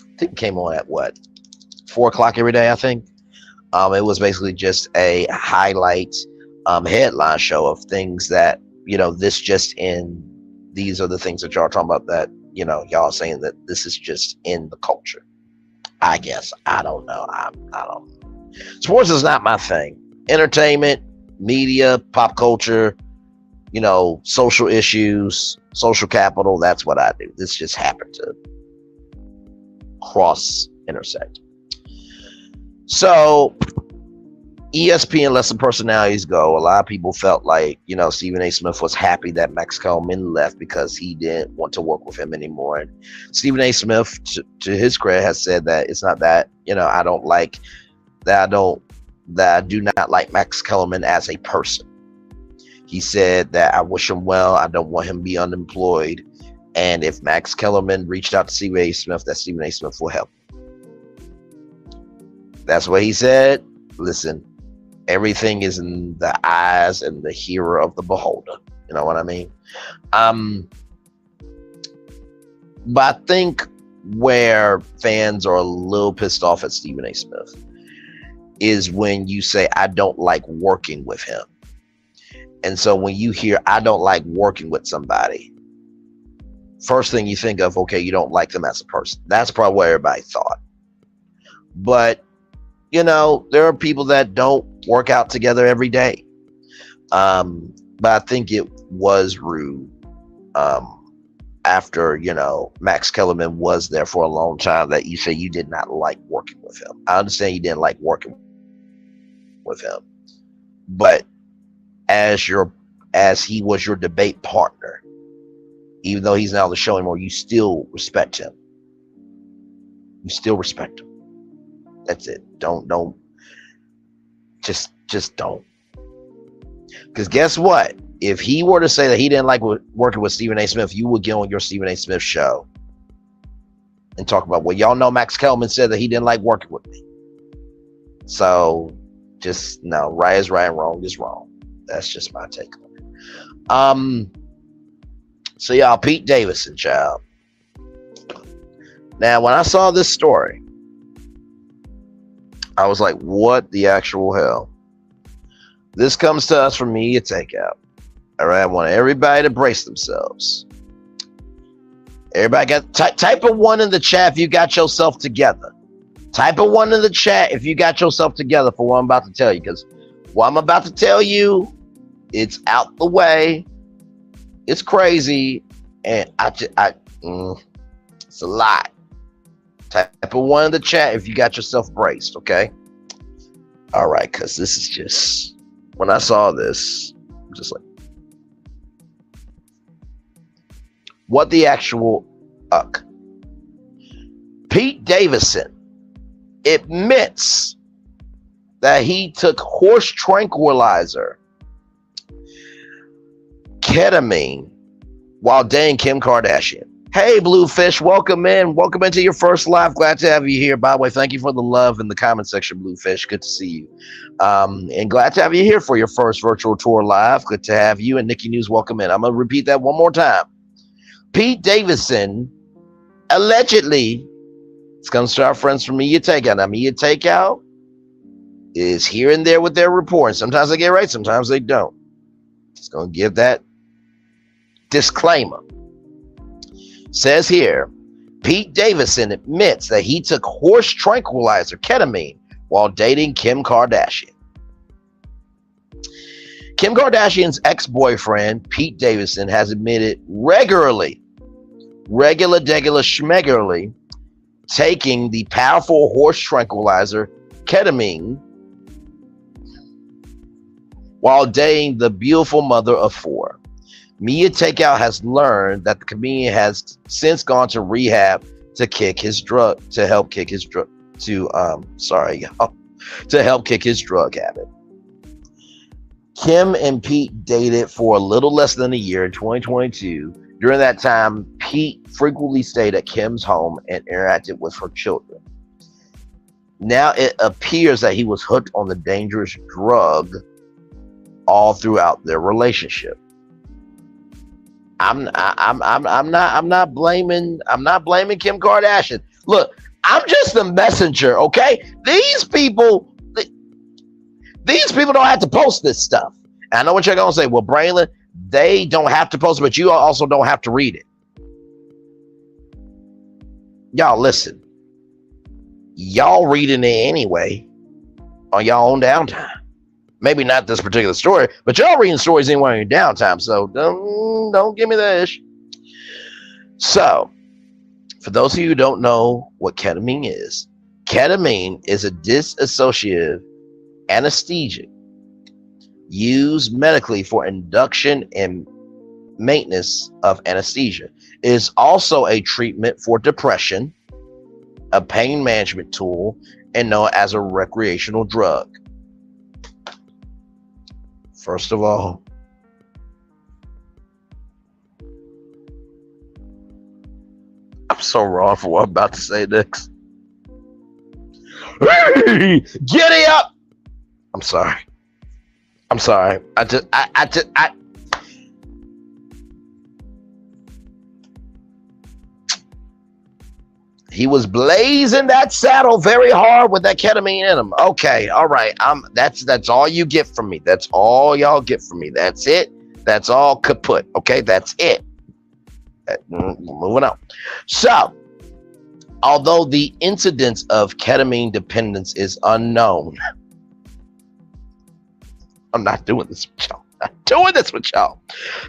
S1: I think it came on at 4:00 every day, I think. It was basically just a highlight headline show of things that this just in. These are the things that y'all are talking about that y'all saying that this is just in the culture. I guess I don't know. I don't. Sports is not my thing. Entertainment, media, pop culture, social issues, social capital. That's what I do. This just happened to intersect. So ESPN let some personalities go. A lot of people felt like, Stephen A. Smith was happy that Max Kellerman left because he didn't want to work with him anymore. And Stephen A. Smith, to his credit, has said that it's not that, I do not like Max Kellerman as a person. He said that I wish him well. I don't want him to be unemployed. And if Max Kellerman reached out to Stephen A. Smith, that Stephen A. Smith will help. That's what he said. Listen, everything is in the eyes and the hearer of the beholder. You know what I mean? But I think where fans are a little pissed off at Stephen A. Smith is when you say, I don't like working with him. And so when you hear, I don't like working with somebody, first thing you think of, okay, you don't like them as a person. That's probably what everybody thought. But there are people that don't work out together every day. But I think it was rude after, Max Kellerman was there for a long time that you say you did not like working with him. I understand you didn't like working with him, but as he was your debate partner, even though he's not on the show anymore, you still respect him. You still respect him. That's it. Don't just don't. Because guess what? If he were to say that he didn't like working with Stephen A. Smith, you would get on your Stephen A. Smith show and talk about, well, y'all know Max Kellerman said that he didn't like working with me. So just no, right is right and wrong is wrong. That's just my take on it. So y'all, Pete Davidson, child. Now, when I saw this story, I was like, what the actual hell? This comes to us from Media Takeout. All right, I want everybody to brace themselves. Everybody got type of one in the chat if you got yourself together. Type of one in the chat if you got yourself together for what I'm about to tell you. Because what I'm about to tell you, it's out the way. It's crazy. And it's a lot. Type of one in the chat if you got yourself braced, okay? All right, because this is just, when I saw this, I'm just like, what the actual uck? Pete Davidson admits that he took horse tranquilizer, ketamine, while dating Kim Kardashian. Hey, Bluefish, welcome in. Welcome into your first live. Glad to have you here. By the way, thank you for the love in the comment section, Bluefish. Good to see you. And glad to have you here for your first virtual tour live. Good to have you. And Nikki News, welcome in. I'm going to repeat that one more time. Pete Davidson allegedly, it's going to our friends from Media Takeout. Now, Media Takeout is here and there with their reporting. Sometimes they get right, sometimes they don't. Just going to give that disclaimer. Says here, Pete Davidson admits that he took horse tranquilizer, ketamine, while dating Kim Kardashian. Kim Kardashian's ex-boyfriend, Pete Davidson, has admitted regularly, schmegularly, taking the powerful horse tranquilizer, ketamine, while dating the beautiful mother of 4. Media Takeout has learned that the comedian has since gone to rehab to help kick his drug habit. Kim and Pete dated for a little less than a year in 2022. During that time, Pete frequently stayed at Kim's home and interacted with her children. Now it appears that he was hooked on the dangerous drug all throughout their relationship. I'm not blaming Kim Kardashian. Look, I'm just the messenger, okay? These people don't have to post this stuff. And I know what you're gonna say. Well, Braylon, they don't have to post it, but you also don't have to read it. Y'all listen. Y'all reading it anyway on y'all own downtime. Maybe not this particular story, but y'all reading stories anyway on your downtime. So don't give me that issue. So, for those of you who don't know what ketamine is a dissociative anesthetic used medically for induction and maintenance of anesthesia. It is also a treatment for depression, a pain management tool, and known as a recreational drug. First of all, I'm so wrong for what I'm about to say next. Hey, giddy up! I'm sorry. He was blazing that saddle very hard with that ketamine in him. Okay, all right. That's all you get from me. That's all y'all get from me. That's it. That's all kaput. Okay, that's it. Moving on. So, although the incidence of ketamine dependence is unknown, I'm not doing this with y'all.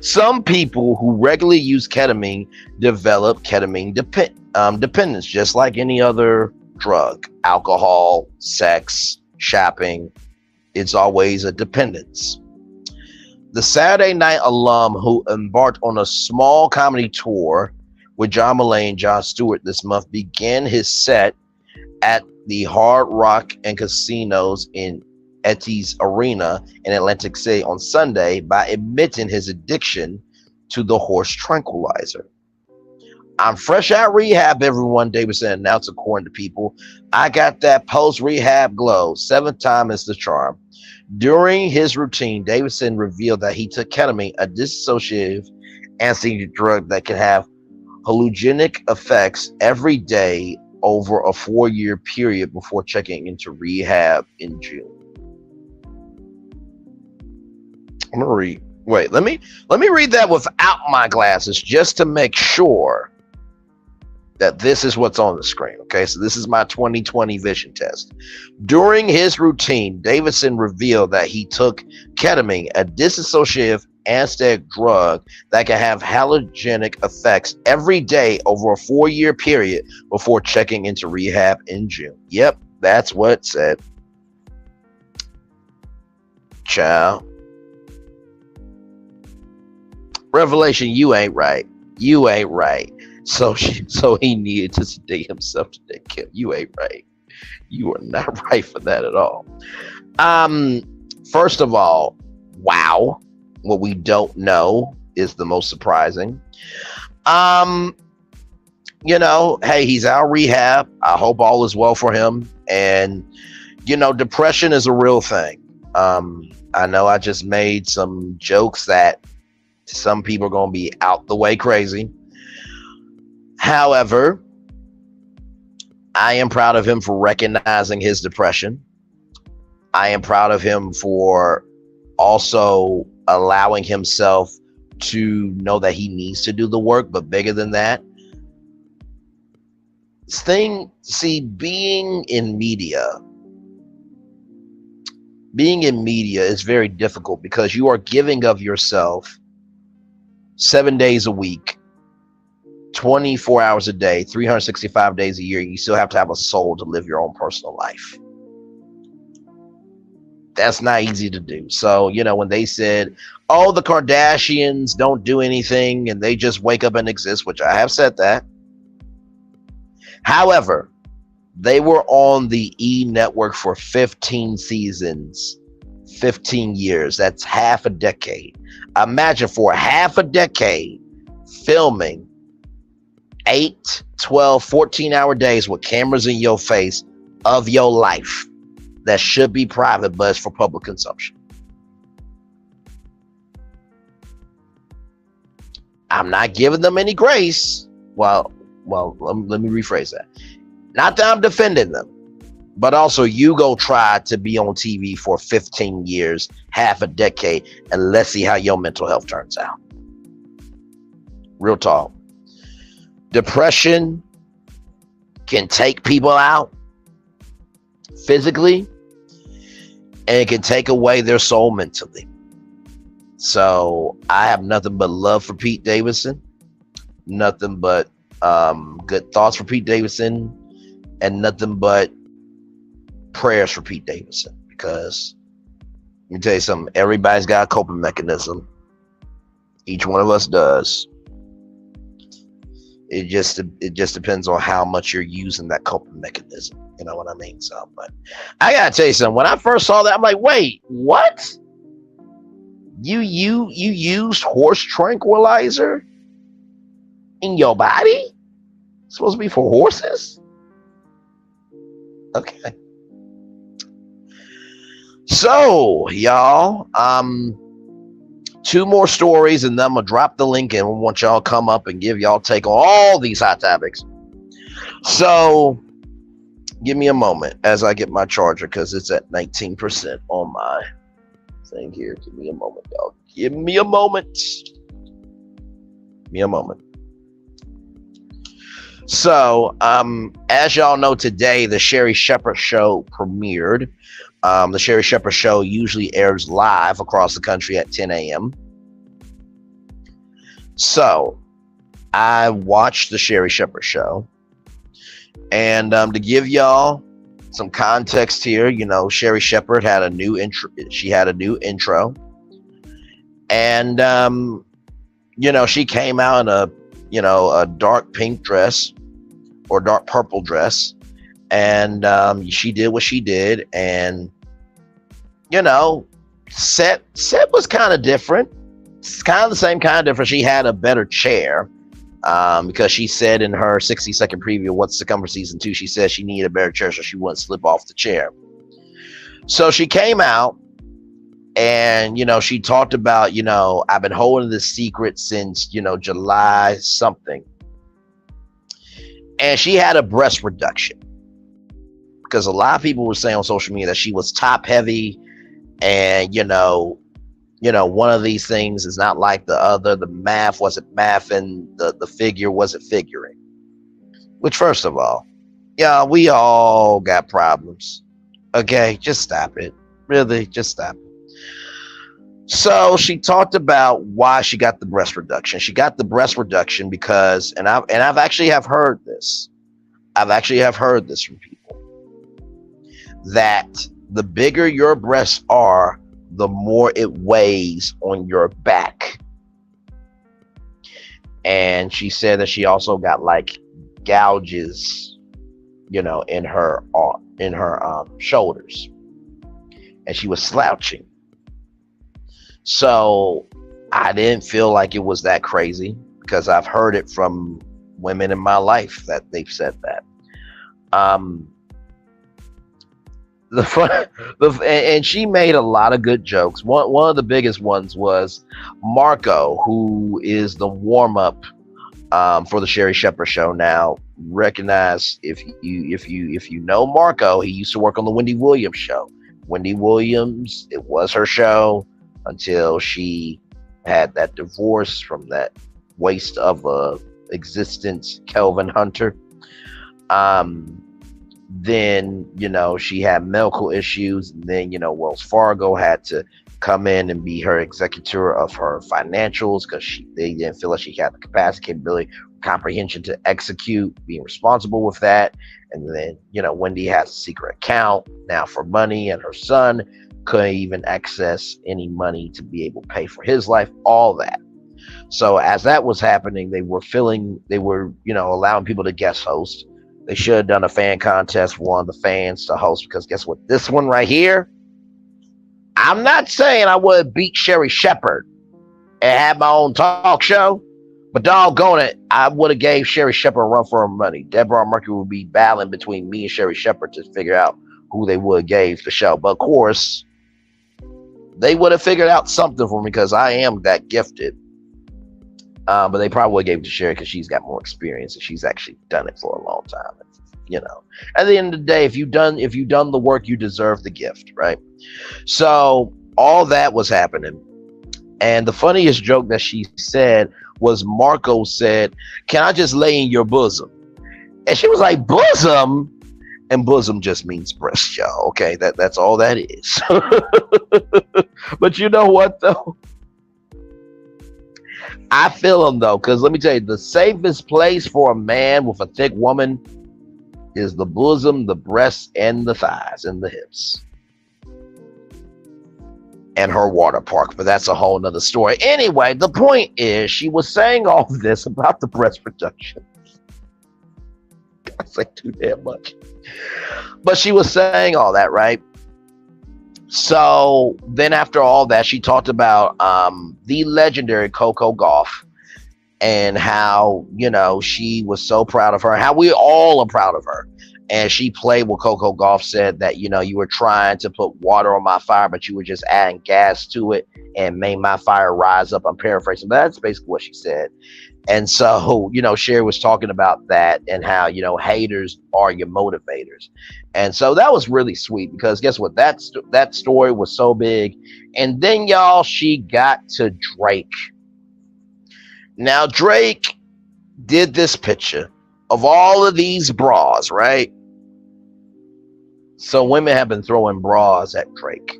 S1: Some people who regularly use ketamine develop ketamine dependence, just like any other drug. Alcohol, sex, shopping, it's always a dependence. The Saturday Night alum who embarked on a small comedy tour with John Mulaney and Jon Stewart this month began his set at the Hard Rock and Casinos in Etty's Arena in Atlantic City on Sunday by admitting his addiction to the horse tranquilizer. I'm fresh out rehab, everyone, Davidson announced, according to People. I got that post-rehab glow. 7th time is the charm. During his routine, Davidson revealed that he took ketamine, a dissociative anesthetic drug that can have hallucinogenic effects, every day over a 4-year period before checking into rehab in June. I'm gonna read. Wait, let me read that without my glasses just to make sure that this is what's on the screen. Okay, so this is my 2020 vision test. During his routine, Davidson revealed that he took ketamine, a dissociative anesthetic drug that can have hallucinogenic effects every day over a 4-year period before checking into rehab in June. Yep, that's what it said. Child. Revelation, you ain't right. You ain't right. So he needed to sedate himself to that kill. You ain't right. You are not right for that at all. First of all, wow. What we don't know is the most surprising. Hey, he's out of rehab. I hope all is well for him. And, depression is a real thing. I know I just made some jokes that some people are going to be out the way crazy. However, I am proud of him for recognizing his depression. I am proud of him for also allowing himself to know that he needs to do the work, but bigger than that, being in media is very difficult because you are giving of yourself 7 days a week, 24 hours a day, 365 days a year. You still have to have a soul to live your own personal life. That's not easy to do. So, when they said, oh, the Kardashians don't do anything and they just wake up and exist, which I have said that. However, they were on the E network for 15 seasons, 15 years. That's half a decade. Imagine for half a decade filming 8, 12, 14-hour days with cameras in your face of your life that should be private, but it's for public consumption. I'm not giving them any grace. Well, let me rephrase that. Not that I'm defending them, but also you go try to be on TV for 15 years, half a decade, and let's see how your mental health turns out. Real talk. Depression can take people out physically, and it can take away their soul mentally. So I have nothing but love for Pete Davidson, nothing but good thoughts for Pete Davidson, and nothing but prayers for Pete Davidson, because let me tell you something, everybody's got a coping mechanism. Each one of us does. It just depends on how much you're using that coping mechanism. You know what I mean? So, but I gotta tell you something. When I first saw that, I'm like, wait, what? You used horse tranquilizer in your body? It's supposed to be for horses? Okay. So, y'all, 2 more stories, and then I'm gonna drop the link, and we want y'all to come up and give y'all take on all these hot topics. So, give me a moment as I get my charger, because it's at 19% on my thing here. Give me a moment, y'all. Give me a moment. Give me a moment. So, as y'all know, today the Sherri Shepherd Show premiered. The Sherri Shepherd Show usually airs live across the country at 10 a.m. So, I watched the Sherri Shepherd Show. And to give y'all some context here, Sherri Shepherd had a new intro. She had a new intro. And, she came out in a dark pink dress or dark purple dress. And she did what she did. And, set was kind of different. It's kind of the same kind of different. She had a better chair. Because she said in her 60-second preview, what's to come for season 2, she said she needed a better chair so she wouldn't slip off the chair. So she came out and, she talked about, I've been holding this secret since, July something. And she had a breast reduction because a lot of people were saying on social media that she was top heavy and, one of these things is not like the other. The math wasn't math and the figure wasn't figuring. Which, first of all, we all got problems. Okay, just stop it. Really, just stop it. So she talked about why she got the breast reduction. She got the breast reduction because, and I've actually have heard this. I've actually have heard this from people that the bigger your breasts are, the more it weighs on your back. And she said that she also got like gouges, in her shoulders, and she was slouching. So I didn't feel like it was that crazy because I've heard it from women in my life that they've said that. And she made a lot of good jokes. One of the biggest ones was Marco, who is the warm up for the Sherri Shepherd show. Now, recognize if you know Marco, he used to work on the Wendy Williams show. Wendy Williams, it was her show until she had that divorce from that waste of a existence, Kelvin Hunter. Then, she had medical issues. And then, Wells Fargo had to come in and be her executor of her financials because they didn't feel like she had the capacity, capability, comprehension to execute, being responsible with that. And then, Wendy has a secret account now for money, and her son couldn't even access any money to be able to pay for his life, all that. So as that was happening, they were allowing people to guest host. They should have done a fan contest for one of the fans to host, because guess what? This one right here, I'm not saying I would beat Sherri Shepherd and have my own talk show, but doggone it, I would have gave Sherri Shepherd a run for her money. Deborah Mercury would be battling between me and Sherri Shepherd to figure out who they would have gave the show. But of course, they would have figured out something for me because I am that gifted. But they probably would have gave it to Sherri because she's got more experience and she's actually done it for a long time. At the end of the day, if you've done the work, you deserve the gift, right? So all that was happening. And the funniest joke that she said was Marco said, "Can I just lay in your bosom?" And she was like, "Bosom?" And bosom just means breast, y'all. Okay, that's all that is. But you know what, though? I feel him, though, because let me tell you, the safest place for a man with a thick woman is the bosom, the breasts, and the thighs, and the hips. And her water park, but that's a whole nother story. Anyway, the point is, she was saying all this about the breast reduction. I say too damn much. But she was saying all that, right? So then after all that, she talked about the legendary Coco Gauff and how, she was so proud of her, how we all are proud of her. And she played what Coco Gauff said, that, you were trying to put water on my fire, but you were just adding gas to it and made my fire rise up. I'm paraphrasing, but that's basically what she said. And so, Sherri was talking about that and how, haters are your motivators. And so that was really sweet because guess what? That story was so big. And then, y'all, she got to Drake. Now, Drake did this picture of all of these bras, right? So women have been throwing bras at Drake.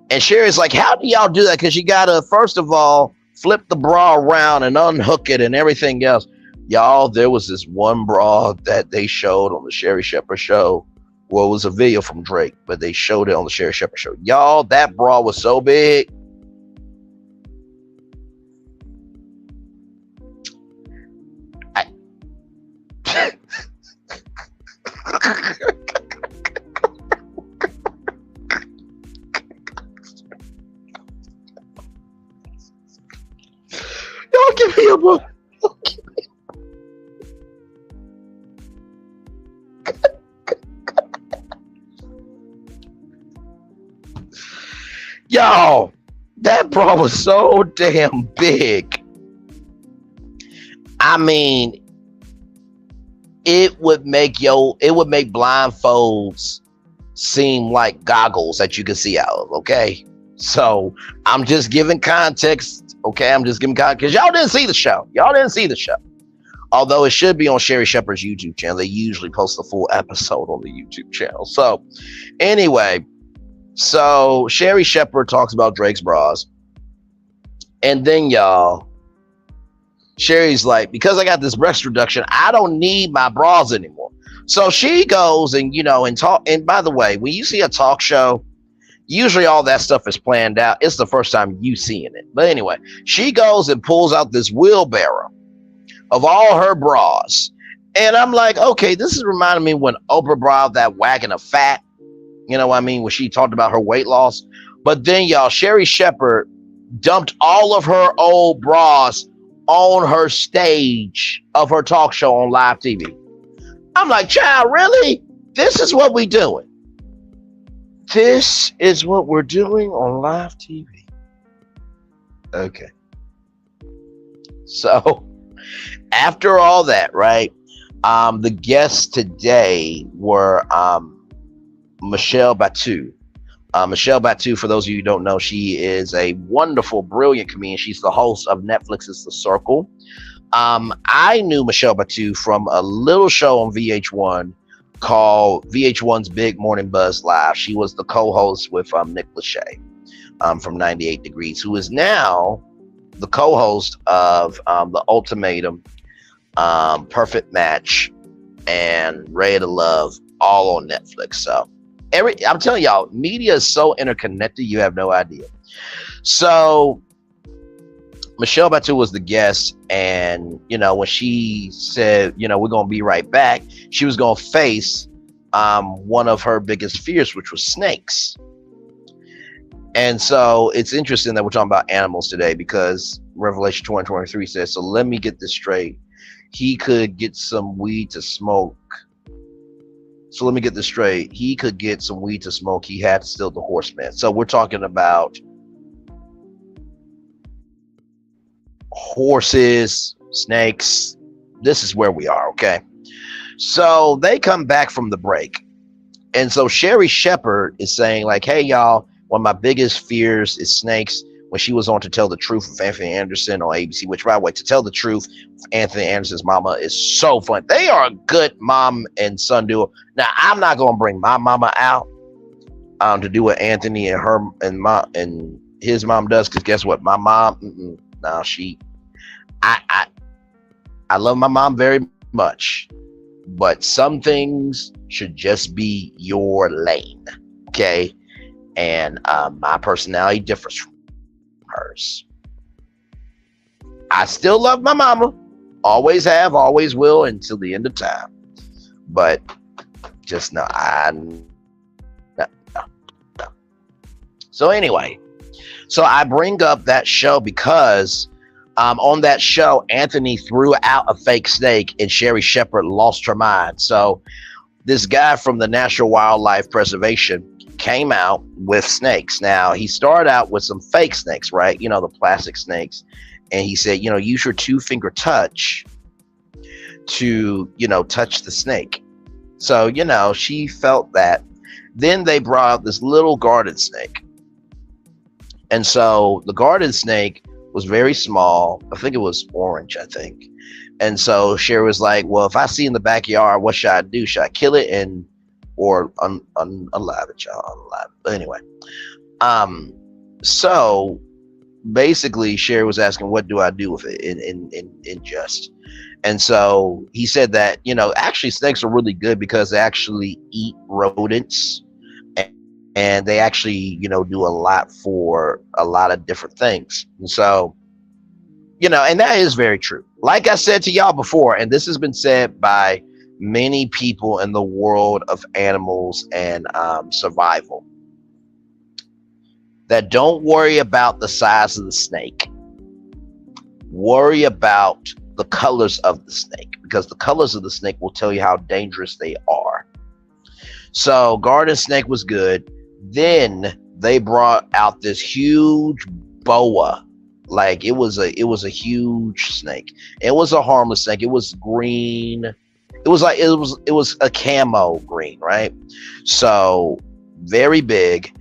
S1: And Sherri's like, how do y'all do that? Because you got to, first of all, flip the bra around and unhook it and everything else. Y'all, there was this one bra that they showed on the Sherri Shepherd show. Well, it was a video from Drake, but they showed it on the Sherri Shepherd show. Y'all, that bra was so big. Y'all give me a book. Y'all, that bra was so damn big. I mean, it would make blindfolds seem like goggles that you can see out of, okay? So I'm just giving context, okay? I'm just giving context because y'all didn't see the show. Although it should be on Sherri Shepherd's YouTube channel. They usually post the full episode on the YouTube channel. So anyway, So Sherri Shepherd talks about Drake's bras, and then y'all, Sherry's like, because I got this breast reduction, I don't need my bras anymore. So she goes and and talk. And by the way, when you see a talk show, usually all that stuff is planned out. It's the first time you seeing it. But anyway, she goes and pulls out this wheelbarrow of all her bras. And I'm like, okay, this is reminding me when Oprah brought out that wagon of fat. You know what I mean? When she talked about her weight loss. But then y'all, Sherri Shepherd dumped all of her old bras on her stage of her talk show on live TV. I'm like, child, really? This is what we doing. This is what we're doing on live TV. Okay. So after all that, right? The guests today were Michelle Batu. Michelle Batu, for those of you who don't know, she is a wonderful, brilliant comedian. She's the host of Netflix's The Circle. I knew Michelle Batu from a little show on VH1 called VH1's Big Morning Buzz Live. She was the co-host with Nick Lachey from 98 Degrees, who is now the co-host of The Ultimatum, Perfect Match, and Ready to Love, all on Netflix. So I'm telling y'all, media is so interconnected, you have no idea. So Michelle Batu was the guest, and when she said, we're gonna be right back, she was gonna face one of her biggest fears, which was snakes. And so it's interesting that we're talking about animals today, because Revelation 20:23 says, so let me get this straight. He could get some weed to smoke. So let me get this straight. He could get some weed to smoke. He had to steal the horseman. So we're talking about horses, snakes. This is where we are, okay? So they come back from the break. And so Sherri Shepherd is saying, like, hey, y'all, one of my biggest fears is snakes. When she was on To Tell the Truth with Anthony Anderson on ABC, which, by the way, To Tell the Truth, Anthony Anderson's mama is so fun. They are a good mom and son duo. Now, I'm not going to bring my mama out to do what Anthony and her and his mom does, because guess what? My mom, no, I love my mom very much, but some things should just be your lane, okay? And my personality differs from hers. I still love my mama, always have, always will, until the end of time. But just no. So anyway, so I bring up that show because on that show, Anthony threw out a fake snake and Sherri Shepherd lost her mind. So this guy from the National Wildlife Preservation came out with snakes. Now, he started out with some fake snakes, right? The plastic snakes. And he said, use your 2-finger touch to, touch the snake. So, she felt that. Then they brought out this little garden snake. And so the garden snake was very small. I think it was orange, I think. And so Sherri was like, well, if I see in the backyard, what should I do? Should I kill it or unalive it, y'all? Unalive it. But anyway, so basically Sherri was asking, what do I do with it in just? And so he said that, actually snakes are really good because they actually eat rodents, and they actually, do a lot for a lot of different things. And so, and that is very true. Like I said to y'all before, and this has been said by many people in the world of animals and survival, that don't worry about the size of the snake. Worry about the colors of the snake, because the colors of the snake will tell you how dangerous they are. So garden snake was good. Then they brought out this huge boa. Like it was a huge snake. It was a harmless snake. It was green. It was a camo green, right? So very big.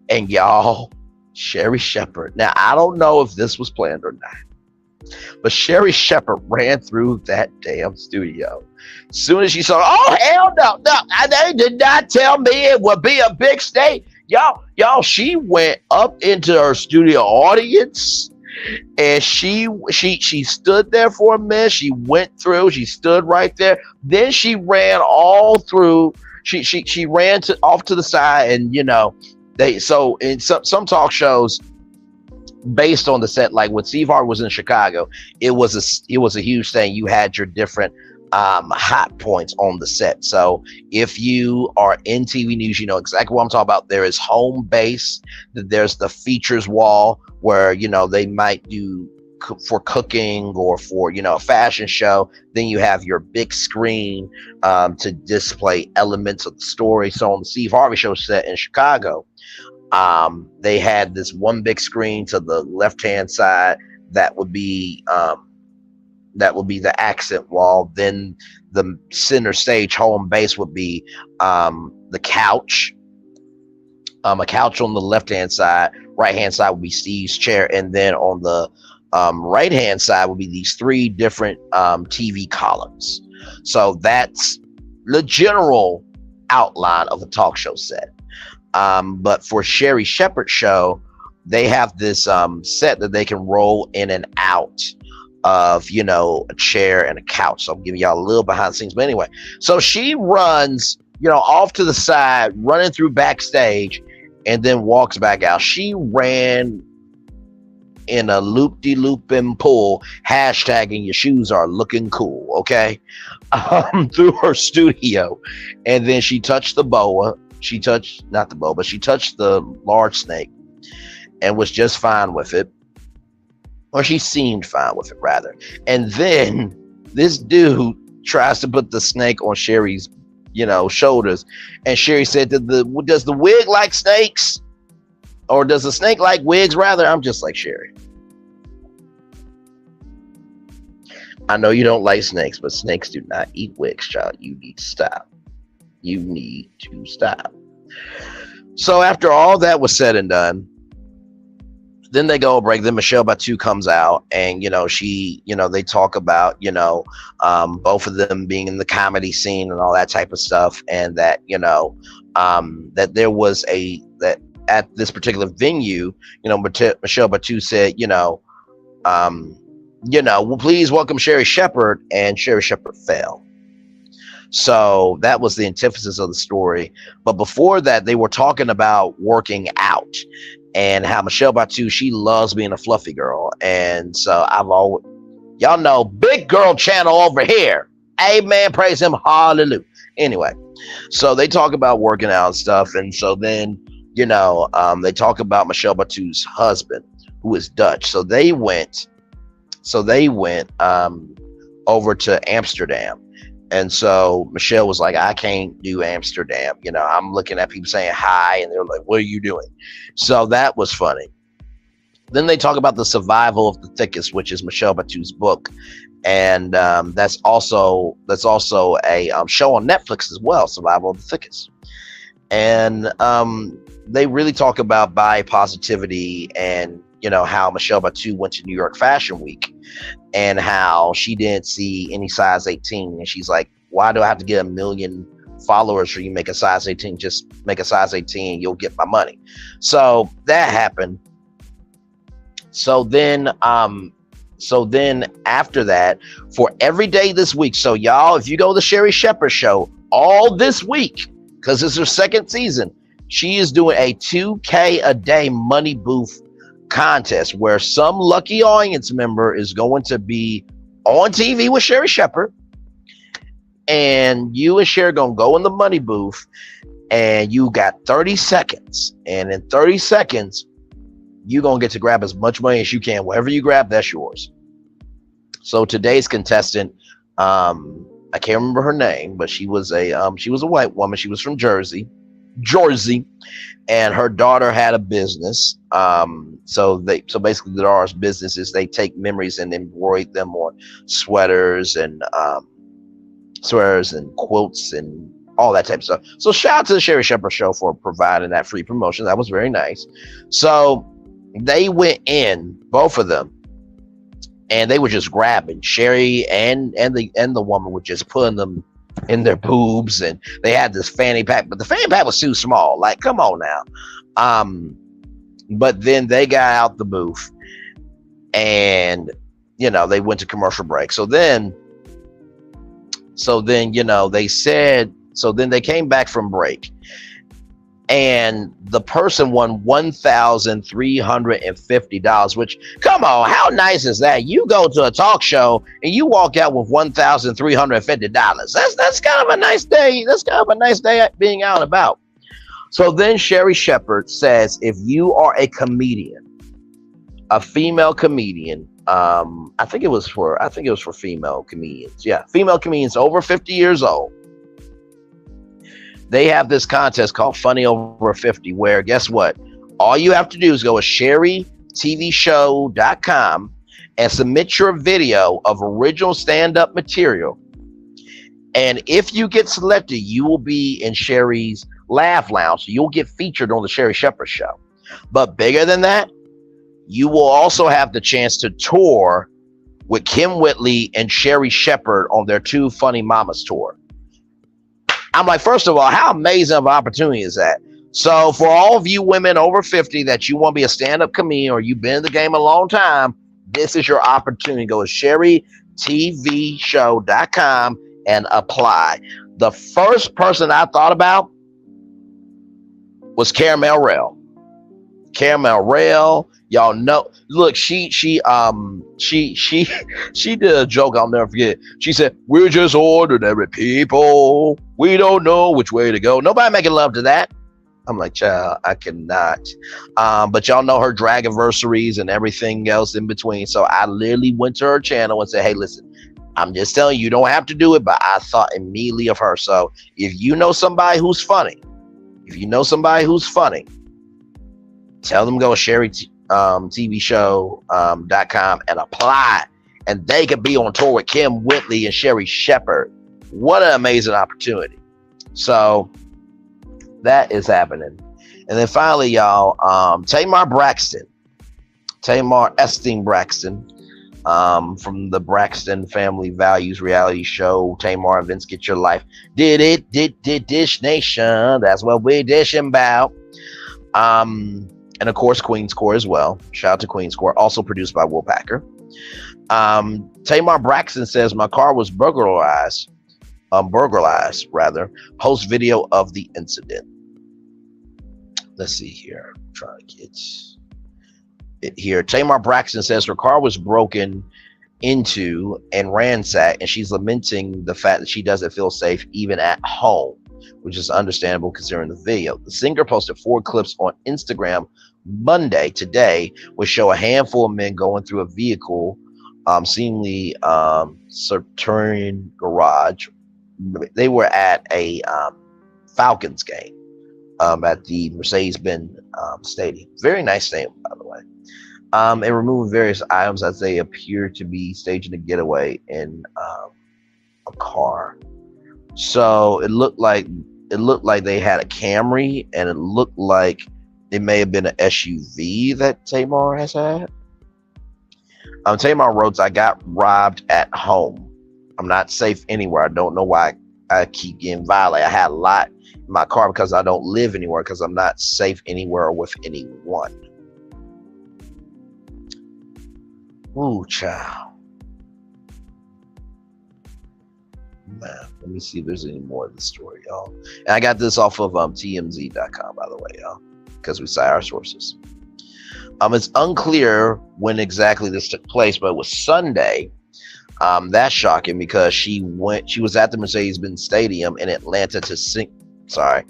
S1: And y'all, Sherri Shepherd. Now, I don't know if this was planned or not, but Sherri Shepherd ran through that damn studio. As soon as she saw, oh, hell no. They did not tell me it would be a big snake. y'all, she went up into her studio audience, and she stood there for a minute. She went through. She stood right there. Then she ran all through. She ran off to the side, and so in some talk shows based on the set, like when Steve Harvey was in Chicago, it was a huge thing. You had your different hot points on the set. So if you are in TV news, you know exactly what I'm talking about. There is home base. There's the features wall where they might do for cooking or for a fashion show. Then you have your big screen to display elements of the story. So on the Steve Harvey show set in Chicago, they had this one big screen to the left hand side that would be the accent wall. Then the center stage home base would be the couch, a couch on the left hand side. Right hand side would be Steve's chair, and then on the right hand side would be these three different TV columns. So that's the general outline of a talk show set. But for Sherri Shepherd's show, they have this set that they can roll in and out of, a chair and a couch. So I'm giving y'all a little behind the scenes. But anyway, so she runs, off to the side, running through backstage, and then walks back out. She ran in a loop-de-looping pull, hashtagging your shoes are looking cool, okay? Through her studio. And then she touched the boa. She touched, not the boa, but she touched the large snake and was just fine with it. Or she seemed fine with it, rather. And then this dude tries to put the snake on Sherri's, shoulders. And Sherri said, does the wig like snakes? Or does the snake like wigs, rather? I'm just like, Sherri, I know you don't like snakes, but snakes do not eat wigs, child. You need to stop. You need to stop. So after all that was said and done, then they go a break. Then Michelle Batu comes out, and they talk about both of them being in the comedy scene and all that type of stuff, and that that there was that at this particular venue, Michelle Batu said, well, please welcome Sherri Shepherd, and Sherri Shepherd fell. So that was the antithesis of the story. But before that, they were talking about working out and how Michelle Batu, she loves being a fluffy girl. And so y'all know, big girl channel over here. Amen. Praise him. Hallelujah. Anyway, so they talk about working out and stuff. And so then, they talk about Michelle Batu's husband, who is Dutch. So they went over to Amsterdam. And so Michelle was like, I can't do Amsterdam. I'm looking at people saying hi, and they're like, what are you doing? So that was funny. Then they talk about the Survival of the Thickest, which is Michelle Batu's book. And that's also a show on Netflix as well, Survival of the Thickest. And they really talk about body positivity and, how Michelle Batu went to New York Fashion Week and how she didn't see any size 18. And she's like, why do I have to get 1 million followers for you to make a size 18? Just make a size 18. You'll get my money. So that happened. So then after that, for every day this week. So y'all, if you go to the Sherri Shepherd show all this week, because it's her second season, she is doing a $2K a day money booth contest where some lucky audience member is going to be on TV with Sherri Shepherd, and you and Sherri gonna go in the money booth, and you got 30 seconds, and in 30 seconds you're gonna get to grab as much money as you can. Whatever you grab, that's yours. So today's contestant, I can't remember her name, but she was a white woman. She was from Jersey, and her daughter had a business. So basically the daughter's business is they take memories and embroider them on sweaters and quilts and all that type of stuff. So shout out to the Sherri Shepherd show for providing that free promotion. That was very nice. So they went in, both of them, and they were just grabbing. Sherri and the woman were just putting them in their boobs, and they had this fanny pack, but the fanny pack was too small. Like, come on now. But then they got out the booth, and they went to commercial break. So then they said, so then they came back from break, and the person won $1,350, which, come on, how nice is that? You go to a talk show and you walk out with $1,350. That's kind of a nice day. That's kind of a nice day being out and about. So then Sherri Shepherd says, if you are a comedian, a female comedian, I think it was for female comedians. Yeah, female comedians over 50 years old. They have this contest called Funny Over 50, where, guess what? All you have to do is go to sherritvshow.com and submit your video of original stand-up material. And if you get selected, you will be in Sherri's Laugh Lounge. So you'll get featured on the Sherri Shepherd Show. But bigger than that, you will also have the chance to tour with Kim Whitley and Sherri Shepherd on their Two Funny Mamas tour. I'm like, first of all, how amazing of an opportunity is that? So for all of you women over 50 that you want to be a stand-up comedian, or you've been in the game a long time, this is your opportunity. Go to sherritvshow.com and apply. The first person I thought about was Caramel Rail. Caramel Rail, y'all know. Look, she did a joke I'll never forget. She said, "We're just ordinary people. We don't know which way to go." Nobody making love to that. I'm like, child, I cannot. But y'all know her Dragiversaries and everything else in between. So I literally went to her channel and said, hey, listen, I'm just telling you, you don't have to do it, but I thought immediately of her. So if you know somebody who's funny, tell them go to sherritvshow.com and apply, and they could be on tour with Kim Whitley and Sherri Shepherd. What an amazing opportunity. So that is happening. And then finally, y'all, Tamar Epstein Braxton, from the Braxton Family Values reality show, Tamar and Vince Get Your Life. Did Dish Nation. That's what we're dishing about. And of course, Queen's Core as well. Shout out to Queen's Core, also produced by Will Packer. Tamar Braxton says, my car was burglarized, post video of the incident. Let's see here. I'm trying to get it here. Tamar Braxton says her car was broken into and ransacked, and she's lamenting the fact that she doesn't feel safe even at home, which is understandable considering the video. The singer posted 4 clips on Instagram Monday, today, which show a handful of men going through a vehicle, seemingly Saturnian garage. They were at a Falcons game at the Mercedes-Benz Stadium. Very nice stadium, by the way. And removing various items as they appear to be staging a getaway in a car. So it looked like they had a Camry, and it looked like it may have been an SUV that Tamar has had. Tamar wrote, I got robbed at home. I'm not safe anywhere. I don't know why I keep getting violated. I had a lot in my car because I don't live anywhere, because I'm not safe anywhere with anyone. Ooh, child. Man, let me see if there's any more of the story, y'all. And I got this off of TMZ.com, by the way, y'all, because we cite our sources. It's unclear when exactly this took place, but it was Sunday. That's shocking because she was at the Mercedes-Benz Stadium in Atlanta to sing. Sorry,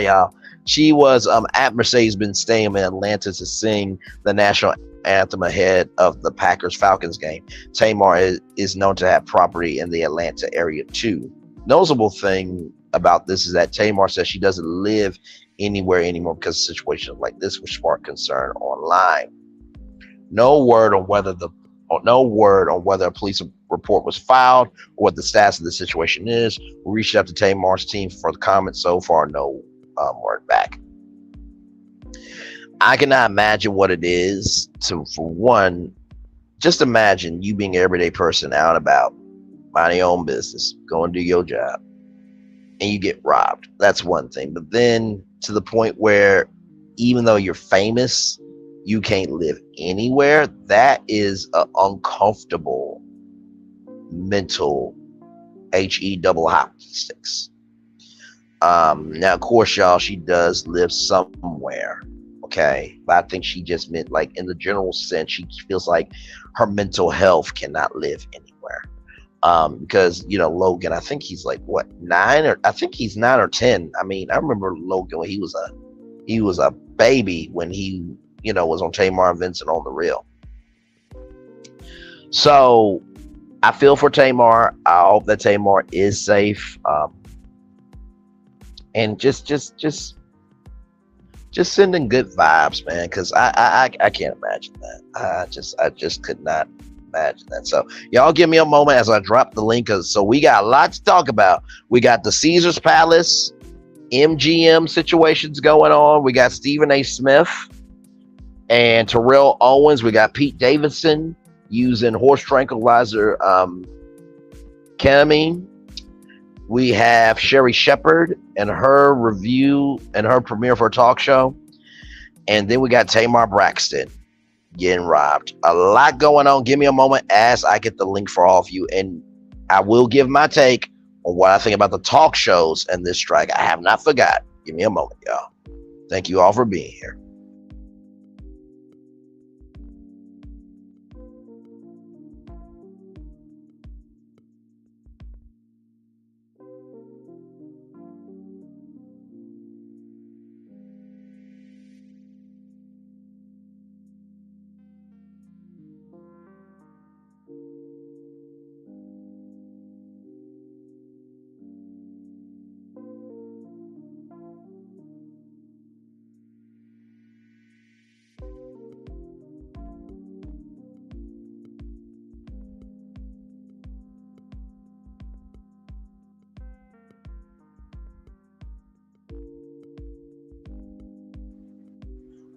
S1: y'all. She was at Mercedes-Benz Stadium in Atlanta to sing the national anthem ahead of the Packers-Falcons game. Tamar is known to have property in the Atlanta area too. Noticeable thing about this is that Tamar says she doesn't live anywhere anymore because situations like this would spark concern online. No word on whether a police report was filed or what the status of the situation is. We reached out to Tamar's team for the comments. So far, no word back. I cannot imagine what it is for one, just imagine you being an everyday person out and about, minding your own business, go and do your job, and you get robbed. That's one thing. But then to the point where even though you're famous, you can't live anywhere. That is an uncomfortable mental double hockey sticks. Now, of course, y'all, she does live somewhere. Okay. But I think she just meant, like, in the general sense, she feels like her mental health cannot live anywhere. Because, you know, Logan, I think he's like, what, 9, or I think he's 9 or 10. I mean, I remember Logan when he was a baby when he, you know, was on Tamar and Vincent on The Real. So I feel for Tamar. I hope that Tamar is safe. And just sending good vibes, man, because I can't imagine that. I just could not imagine that. So y'all give me a moment as I drop the link. So we got a lot to talk about. We got the Caesars Palace MGM situations going on. We got Stephen A. Smith and Terrell Owens. We got Pete Davidson using horse tranquilizer ketamine. We have Sherri Shepherd and her review and her premiere for a talk show. And then we got Tamar Braxton getting robbed. A lot going on. Give me a moment as I get the link for all of you. And I will give my take on what I think about the talk shows and this strike. I have not forgot. Give me a moment, y'all. Thank you all for being here.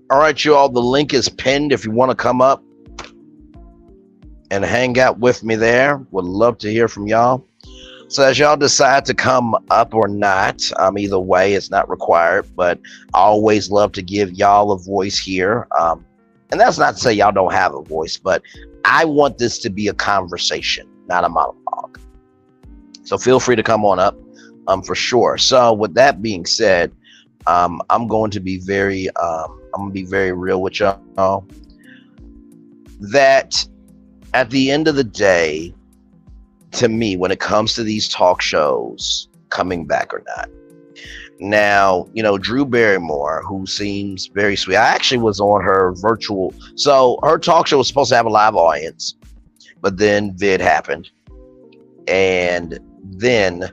S1: All right, you all, the link is pinned if you want to come up and hang out with me there. Would love to hear from y'all. So as y'all decide to come up or not, either way, it's not required, but I always love to give y'all a voice here. And that's not to say y'all don't have a voice, but I want this to be a conversation, not a monologue. So feel free to come on up for sure. So with that being said, I'm going to be very real with y'all, that at the end of the day, to me, when it comes to these talk shows coming back or not, now, you know, Drew Barrymore, who seems very sweet. I actually was on her virtual, so her talk show was supposed to have a live audience, but then vid happened, and then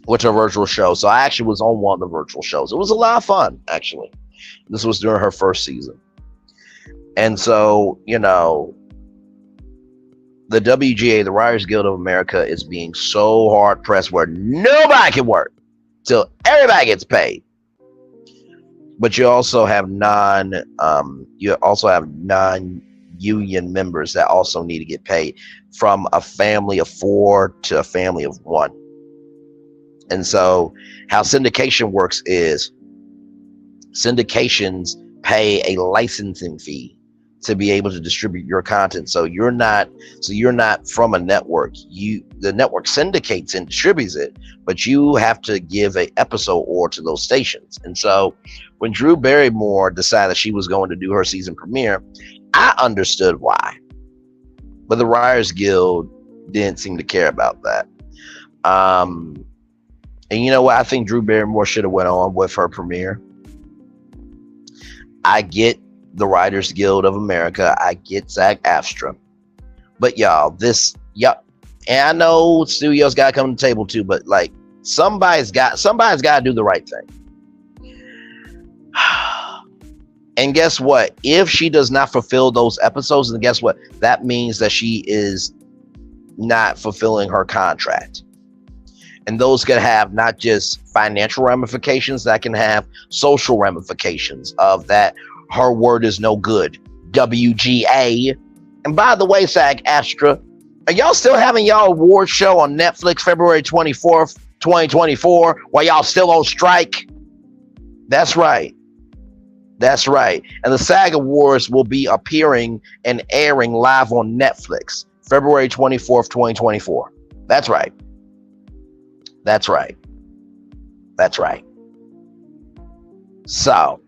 S1: with her virtual show. So I actually was on one of the virtual shows. It was a lot of fun, actually. This was during her first season. And so, you know, the WGA, the Writers Guild of America, is being so hard pressed where nobody can work till everybody gets paid. But you also have non-union members that also need to get paid, from a family of 4 to a family of 1. And so how syndication works is syndications pay a licensing fee to be able to distribute your content. So you're not from a network. The network syndicates and distributes it, but you have to give an episode or to those stations. And so when Drew Barrymore decided she was going to do her season premiere, I understood why. But the Writers Guild didn't seem to care about that. And you know what? I think Drew Barrymore should have went on with her premiere. I get the Writers Guild of America. I get SAG-AFTRA. But y'all, and I know studios got to come to the table too, but like somebody's got to do the right thing. And guess what? If she does not fulfill those episodes, then guess what? That means that she is not fulfilling her contract. And those can have not just financial ramifications, that can have social ramifications of that her word is no good. WGA. And by the way, SAG-AFTRA, are y'all still having y'all award show on Netflix February 24th, 2024, while y'all still on strike? That's right. That's right. And the SAG Awards will be appearing and airing live on Netflix, February 24th, 2024. That's right. That's right. That's right. So,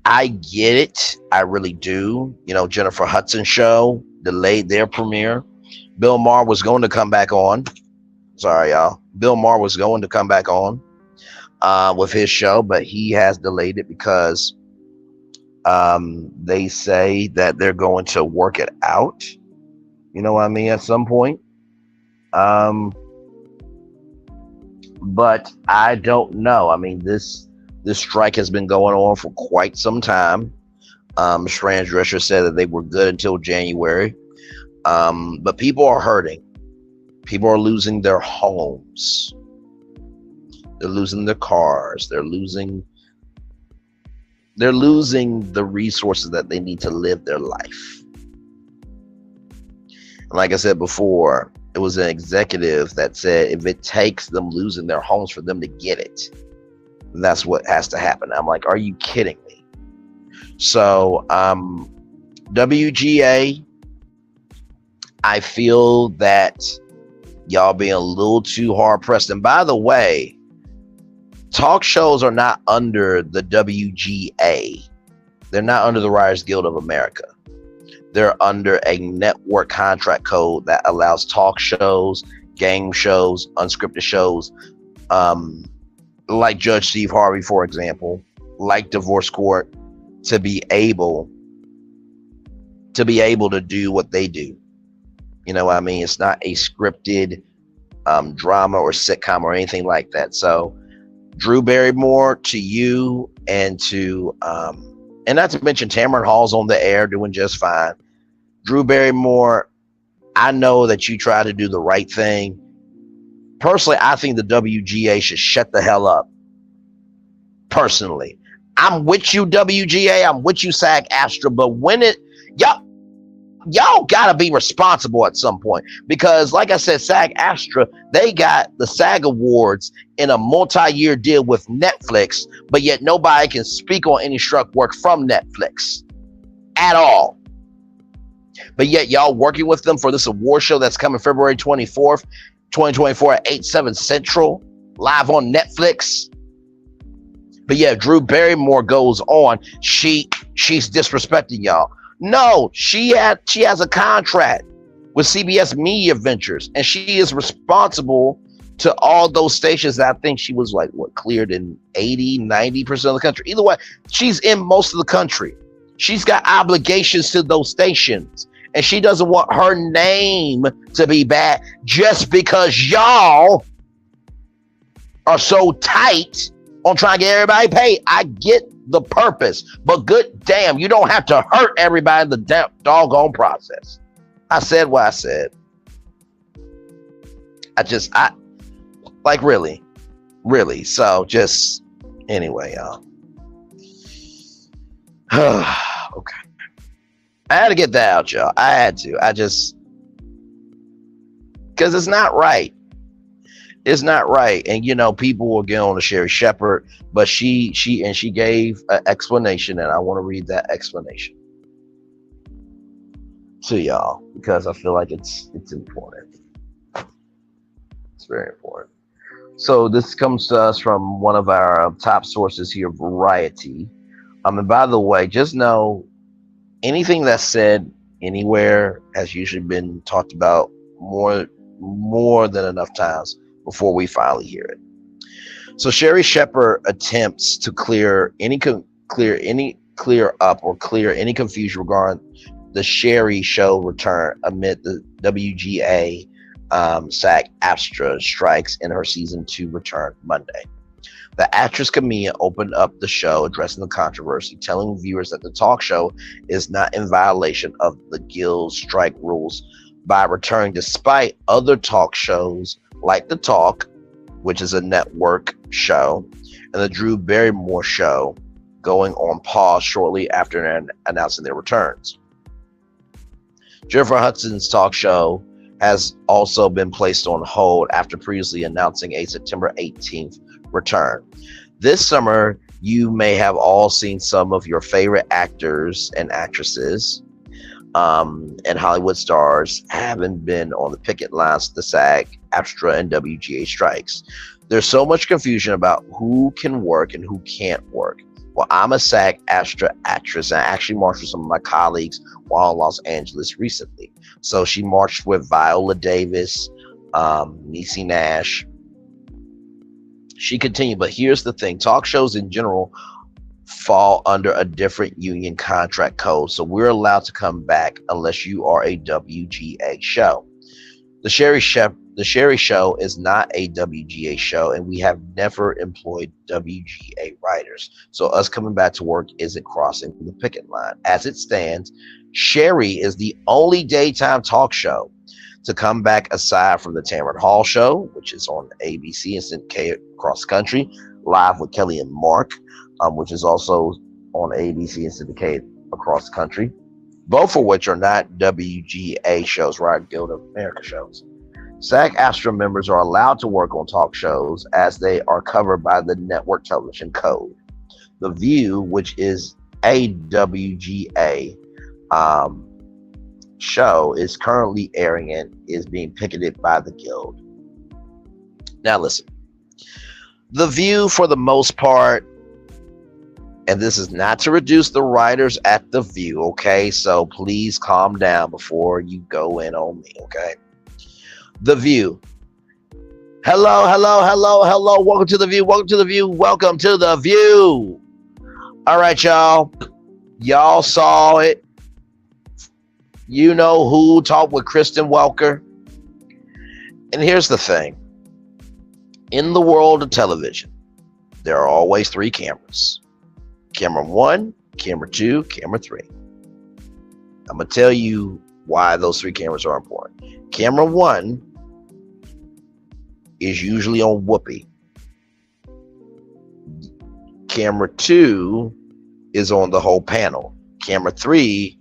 S1: I get it. I really do. You know, Jennifer Hudson show delayed their premiere. Bill Maher was going to come back on. Sorry, y'all. Bill Maher was going to come back on with his show, but he has delayed it because they say that they're going to work it out. You know what I mean? At some point. But I don't know. I mean, this strike has been going on for quite some time. Transdresser said that they were good until January. But people are hurting. People are losing their homes. They're losing their cars. They're losing the resources that they need to live their life. And like I said before, it was an executive that said if it takes them losing their homes for them to get it, that's what has to happen. I'm like, are you kidding me? So, WGA, I feel that y'all being a little too hard pressed. And by the way, talk shows are not under the WGA. They're not under the Writers Guild of America. They're under a network contract code that allows talk shows, game shows, unscripted shows, like Judge Steve Harvey, for example, like Divorce Court, to be able to do what they do. You know what I mean? It's not a scripted drama or sitcom or anything like that. So Drew Barrymore, to you, and to and not to mention Tamron Hall's on the air doing just fine. Drew Barrymore, I know that you try to do the right thing. Personally, I think the WGA should shut the hell up. Personally, I'm with you, WGA. I'm with you, SAG-AFTRA. But when y'all gotta be responsible at some point, because like I said, SAG-AFTRA, they got the SAG Awards in a multi-year deal with Netflix, but yet nobody can speak on any struck work from Netflix at all. But yet y'all working with them for this award show that's coming February 24th, 2024 at 8/7 Central, live on Netflix. But yeah, Drew Barrymore goes on. She's disrespecting y'all. No, she has a contract with CBS Media Ventures, and she is responsible to all those stations that I think she was like, cleared in 80-90% of the country. Either way, she's in most of the country. She's got obligations to those stations, and she doesn't want her name to be bad just because y'all are so tight on trying to get everybody paid. I get the purpose, but good damn, you don't have to hurt everybody in the doggone process. I said what I said. I like, really. So just anyway, y'all. Okay. I had to get that out, y'all. I had to. Because it's not right. It's not right. And you know, people will get on to Sherri Shepherd, but she gave an explanation, and I want to read that explanation to y'all because I feel like it's important. It's very important. So this comes to us from one of our top sources here, Variety. And by the way, just know anything that's said anywhere has usually been talked about more than enough times before we finally hear it. So Sherri Shepherd attempts to clear any confusion regarding the Sherri show return amid the WGA SAG-AFTRA strikes in her season 2 return Monday. The actress comedian opened up the show addressing the controversy, telling viewers that the talk show is not in violation of the Guild's strike rules by returning despite other talk shows like The Talk, which is a network show, and the Drew Barrymore show going on pause shortly after announcing their returns. Jennifer Hudson's talk show has also been placed on hold after previously announcing a September 18th return. This summer, You may have all seen some of your favorite actors and actresses and Hollywood stars haven't been on the picket lines of the SAG, AFTRA, and WGA strikes. There's so much confusion about who can work and who can't work. Well, I'm a SAG AFTRA actress, and I actually marched with some of my colleagues while in Los Angeles recently. So she marched with Viola Davis, Niecy Nash. She continued, but here's the thing: talk shows in general fall under a different union contract code, so we're allowed to come back unless you are a WGA show. The Sherri Show is not a WGA show, and we have never employed WGA writers. So us coming back to work isn't crossing the picket line. As it stands, Sherri is the only daytime talk show to come back aside from the Tamron Hall Show, which is on ABC and syndicated across the country, Live with Kelly and Mark, which is also on ABC and syndicated across the country, both of which are not WGA shows, Riot Guild of America shows. SAG-AFTRA members are allowed to work on talk shows as they are covered by the network television code. The View, which is a WGA show, is currently airing and is being picketed by the Guild. Now listen, The View, for the most part, and this is not to reduce the writers at The View, okay? So please calm down before you go in on me, okay? The View. Hello. Welcome to The View. Welcome to The View. Welcome to The View. All right, y'all. Y'all saw it. You know who talked with Kristen Welker. And here's the thing. In the world of television, there are always three cameras. Camera 1, camera 2, camera 3. I'm going to tell you why those three cameras are important. Camera 1 is usually on Whoopi. Camera 2 is on the whole panel. Camera 3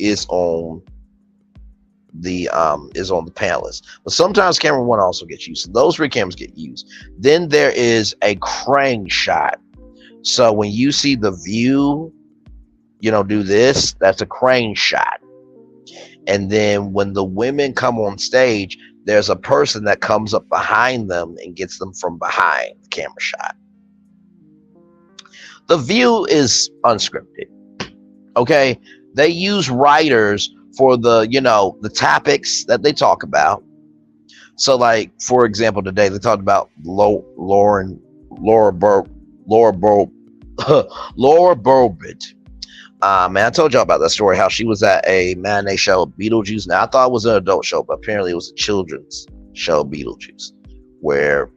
S1: is on the panelists. But sometimes camera 1 also gets used. So those three cameras get used. Then there is a crane shot. So when you see The View, do this, that's a crane shot. And then when the women come on stage, there's a person that comes up behind them and gets them from behind the camera shot. The View is unscripted. Okay? They use writers for the topics that they talk about. So like, for example, today they talked about Laura Burbidge. Man, I told y'all about that story, how she was at a matinee show, Beetlejuice. Now, I thought it was an adult show, but apparently it was a children's show, Beetlejuice, where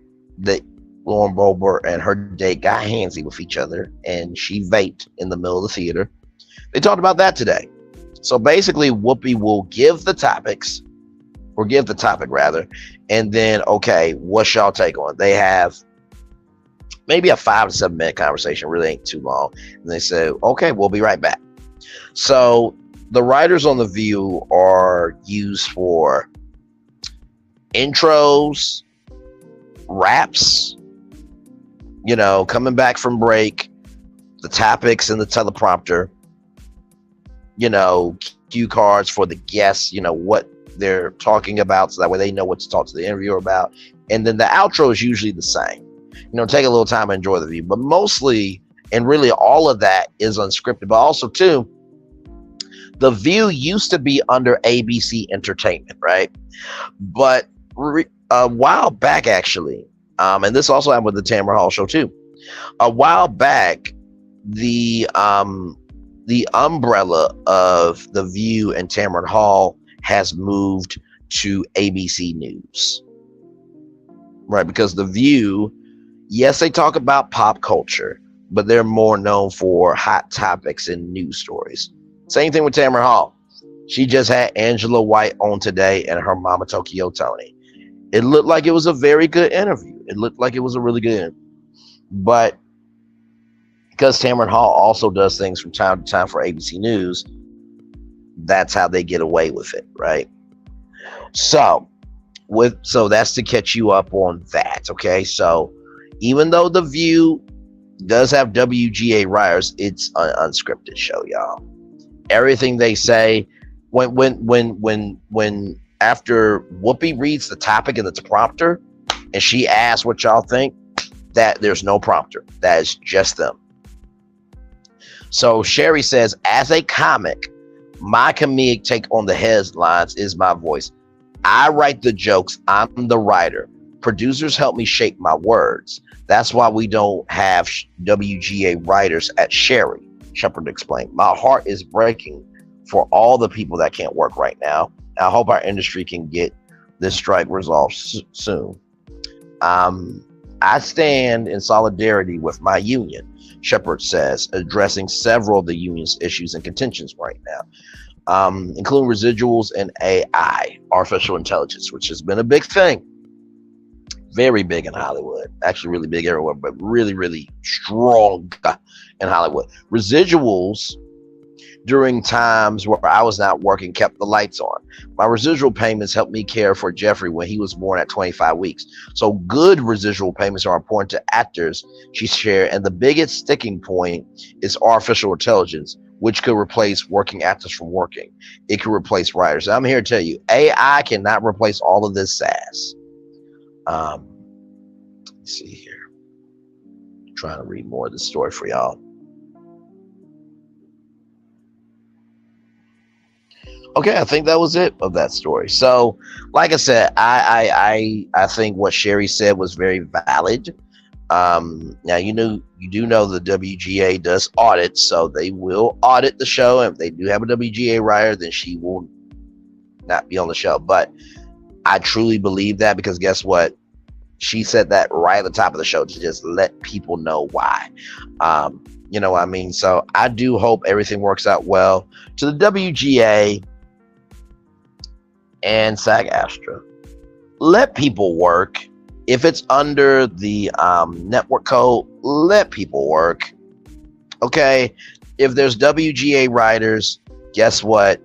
S1: Lauren Boebert and her date got handsy with each other, and she vaped in the middle of the theater. They talked about that today. So basically, Whoopi will give the topic rather, and then, okay, what's y'all take on it? They have maybe a 5 to 7 minute conversation, really ain't too long. And they say, okay, we'll be right back. So the writers on The View are used for intros, raps, coming back from break, the topics and the teleprompter, cue cards for the guests, what they're talking about, so that way they know what to talk to the interviewer about. And then the outro is usually the same. Take a little time and enjoy The View. But mostly, and really all of that is unscripted. But also, too, The View used to be under ABC Entertainment, right? But a while back, actually, and this also happened with the Tamron Hall Show, too. A while back, the umbrella of The View and Tamron Hall has moved to ABC News. Right, because The View, yes, they talk about pop culture, but they're more known for hot topics and news stories. Same thing with Tamron Hall. She just had Angela White on today and her mama Tokyo Tony. It looked like it was a very good interview. It looked like it was a really good interview. But because Tamron Hall also does things from time to time for ABC News, that's how they get away with it, right? So that's to catch you up on that, okay? So even though The View does have WGA writers. It's an unscripted show, y'all. Everything they say, when after Whoopi reads the topic in its prompter, and she asks what y'all think, that there's no prompter. That is just them. So Sherri says, as a comic, my comedic take on the headlines is my voice. I write the jokes. I'm the writer. Producers help me shape my words. That's why we don't have WGA writers at Sherri, Shepard explained. My heart is breaking for all the people that can't work right now. I hope our industry can get this strike resolved soon. I stand in solidarity with my union, Shepard says, addressing several of the union's issues and contentions right now, including residuals and AI, artificial intelligence, which has been a big thing. Very big in Hollywood, actually really big everywhere, but really, really strong in Hollywood. Residuals during times where I was not working kept the lights on. My residual payments helped me care for Jeffrey when he was born at 25 weeks. So good residual payments are important to actors, she shared. And the biggest sticking point is artificial intelligence, which could replace working actors from working. It could replace writers. I'm here to tell you, AI cannot replace all of this sass. Let's see here. I'm trying to read more of the story for y'all. Okay, I think that was it of that story. So, like I said, I think what Sherri said was very valid. Now you do know the WGA does audit, so they will audit the show. And if they do have a WGA writer, then she will not be on the show. But I truly believe that, because guess what? She said that right at the top of the show to just let people know why. You know what I mean? So I do hope everything works out well. To the WGA and SAG-AFTRA, let people work. If it's under the network code, let people work. Okay? If there's WGA writers, guess what?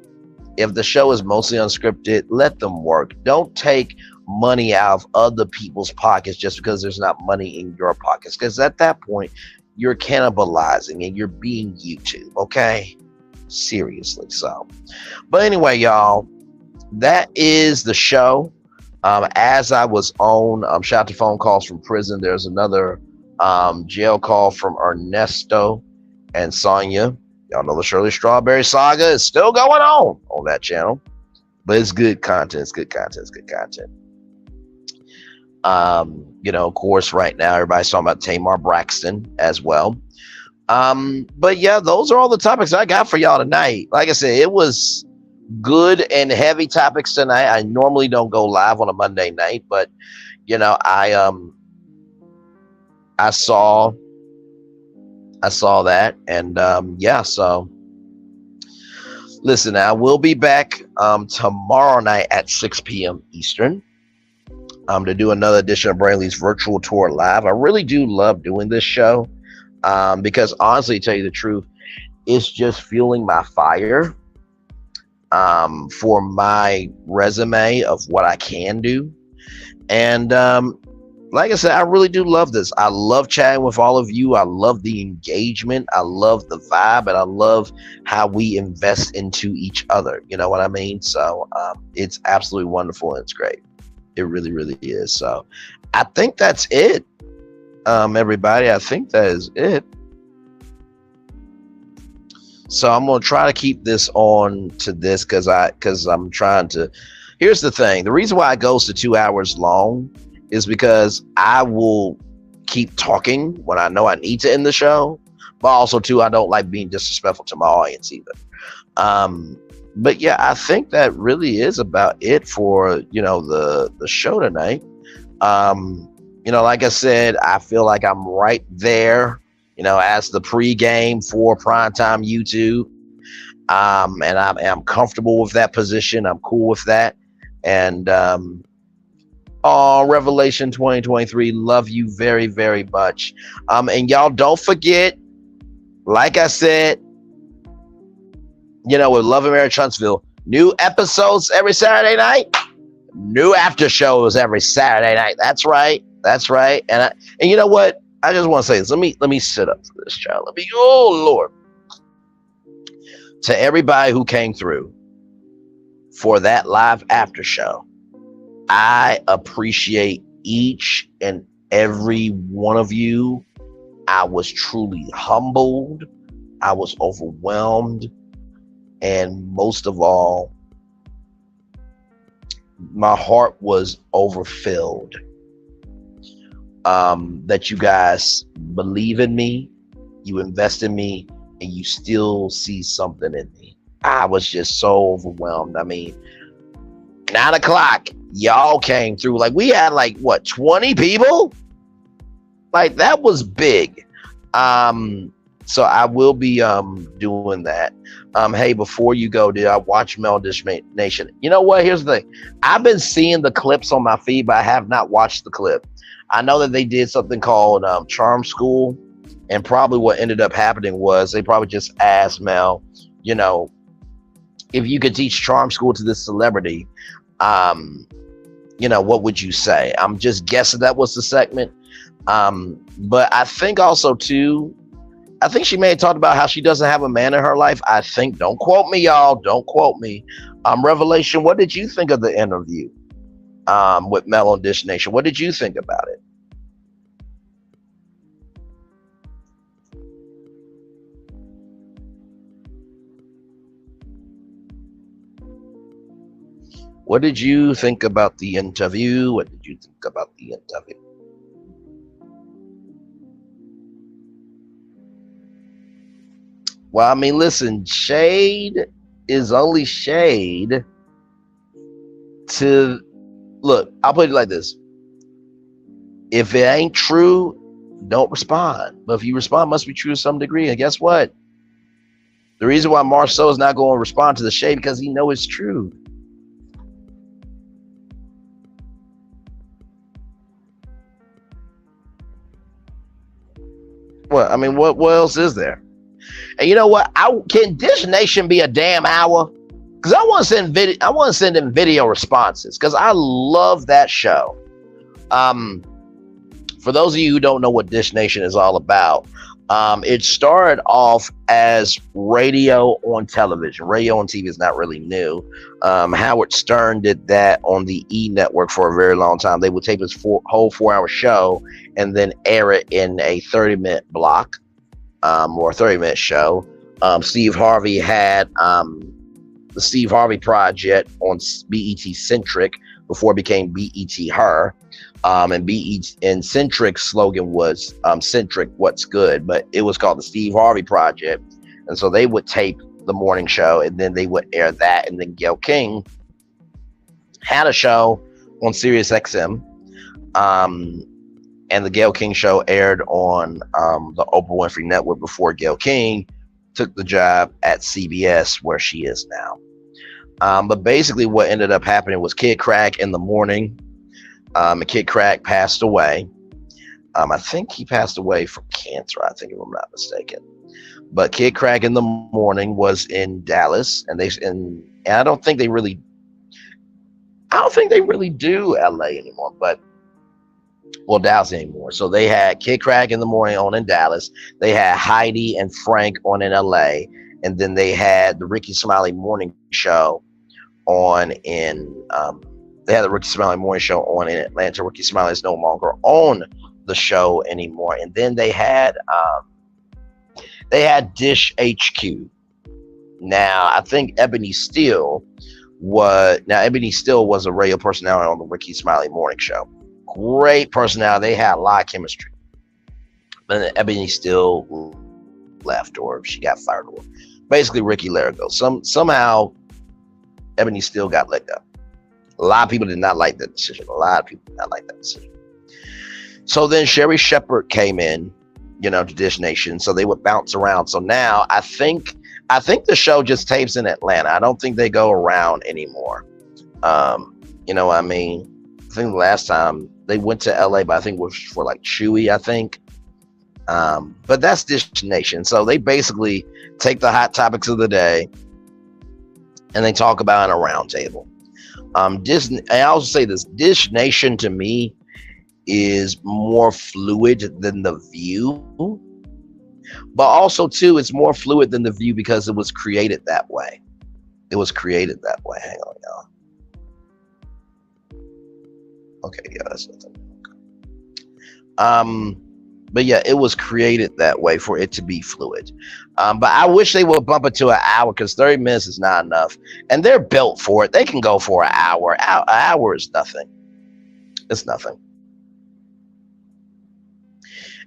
S1: If the show is mostly unscripted, let them work. Don't take money out of other people's pockets just because there's not money in your pockets. Because at that point, you're cannibalizing and you're being YouTube. Okay? Seriously. So, but anyway, y'all, that is the show. As I was on, shout out to phone calls from prison. There's another jail call from Ernesto and Sonia. Y'all know the Shirley Strawberry saga is still going on that channel, but it's good content. It's good content. It's good content. You know, of course, right now everybody's talking about Tamar Braxton as well. But yeah, those are all the topics I got for y'all tonight. Like I said, it was good and heavy topics tonight. I normally don't go live on a Monday night, but you know, I saw that, and yeah, so listen, I will be back tomorrow night at 6 p.m. Eastern to do another edition of Braylon's virtual tour live. I really do love doing this show because honestly, to tell you the truth, it's just fueling my fire for my resume of what I can do. And like I said, I really do love this. I love chatting with all of you. I love the engagement. I love the vibe, and I love how we invest into each other. You know what I mean? So it's absolutely wonderful, and it's great. It really, really is. So I think that's it, everybody. I think that is it. So I'm going to try to keep this on to this because I'm trying to. Here's the thing. The reason why it goes to 2 hours long is because I will keep talking when I know I need to end the show, but also too, I don't like being disrespectful to my audience either. But yeah, I think that really is about it for, you know, the show tonight. You know, like I said, I feel like I'm right there, you know, as the pregame for primetime YouTube. And I'm comfortable with that position. I'm cool with that. And, Revelation 2023, love you very, very much. And y'all don't forget, like I said, you know, with Love and Marriage Huntsville, new episodes every Saturday night, new after shows every Saturday night. That's right. That's right. And you know what? I just want to say this. Let me sit up for this, child. Let me. Oh Lord, to everybody who came through for that live after show, I appreciate each and every one of you. I was truly humbled. I was overwhelmed. And most of all, my heart was overfilled. That you guys believe in me, you invest in me, and you still see something in me. I was just so overwhelmed. I mean, 9 o'clock, y'all came through. Like, we had like, what, 20 people? Like, that was big. So I will be doing that. Hey, before you go, did I watch Melodish Nation? You know what? Here's the thing. I've been seeing the clips on my feed, but I have not watched the clip. I know that they did something called Charm School, and probably what ended up happening was they probably just asked Mel, you know, if you could teach Charm School to this celebrity, you know, what would you say? I'm just guessing that was the segment. But I think also too, I think she may have talked about how she doesn't have a man in her life. I think, don't quote me, y'all. Don't quote me. Revelation, what did you think of the interview with Mel on Dish Nation? What did you think about it? What did you think about the interview? What did you think about the interview? Well, I mean, listen, shade is only shade to, look, I'll put it like this. If it ain't true, don't respond. But if you respond, it must be true to some degree. And guess what? The reason why Marceau is not going to respond to the shade because he knows it's true. Well, I mean, what else is there? And you know what? Can Dish Nation be a damn hour? Because I want to send video. I want to send in video responses because I love that show. For those of you who don't know what Dish Nation is all about, it started off as radio on television. Radio on TV is not really new. Howard Stern did that on the E Network for a very long time. They would tape his whole 4-hour show and then air it in a 30-minute block. Or a 30-minute show. Steve Harvey had the Steve Harvey Project on BET Centric before it became BET Her. And BET and Centric's slogan was Centric, what's good? But it was called the Steve Harvey Project. And so they would tape the morning show and then they would air that. And then Gayle King had a show on Sirius XM. And the Gayle King show aired on the Oprah Winfrey Network before Gayle King took the job at CBS, where she is now. But basically what ended up happening was Kid Crack in the morning. Kid Crack passed away. I think he passed away from cancer, I think, if I'm not mistaken. But Kid Crack in the morning was in Dallas, and I don't think they really do LA anymore, but Dallas anymore. So they had Kid Crack in the morning on in Dallas. They had Heidi and Frank on in LA. And then they had the Ricky Smiley morning show on in, they had the Ricky Smiley morning show on in Atlanta. Ricky Smiley is no longer on the show anymore. And then they had Dish HQ. Now, I think Ebony Steele was a radio personality on the Ricky Smiley morning show. Great personality. They had a lot of chemistry. But then Ebony Steele left, or she got fired, or basically Ricky let her go. Somehow Ebony Steele got let go. A lot of people did not like that decision. So then Sherri Shepherd came in, to Dish Nation. So they would bounce around. So now I think the show just tapes in Atlanta. I don't think they go around anymore. You know what I mean? I think the last time they went to LA, but I think it was for like Chewy, I think. But that's Dish Nation. So they basically take the hot topics of the day and they talk about it in a round table. I also say this, Dish Nation to me is more fluid than The View. But also, too, it's more fluid than The View because it was created that way. It was created that way. Hang on, y'all. Okay, yeah, that's nothing. But yeah, it was created that way for it to be fluid. But I wish they would bump it to an hour because 30 minutes is not enough. And they're built for it. They can go for an hour. An hour is nothing. It's nothing.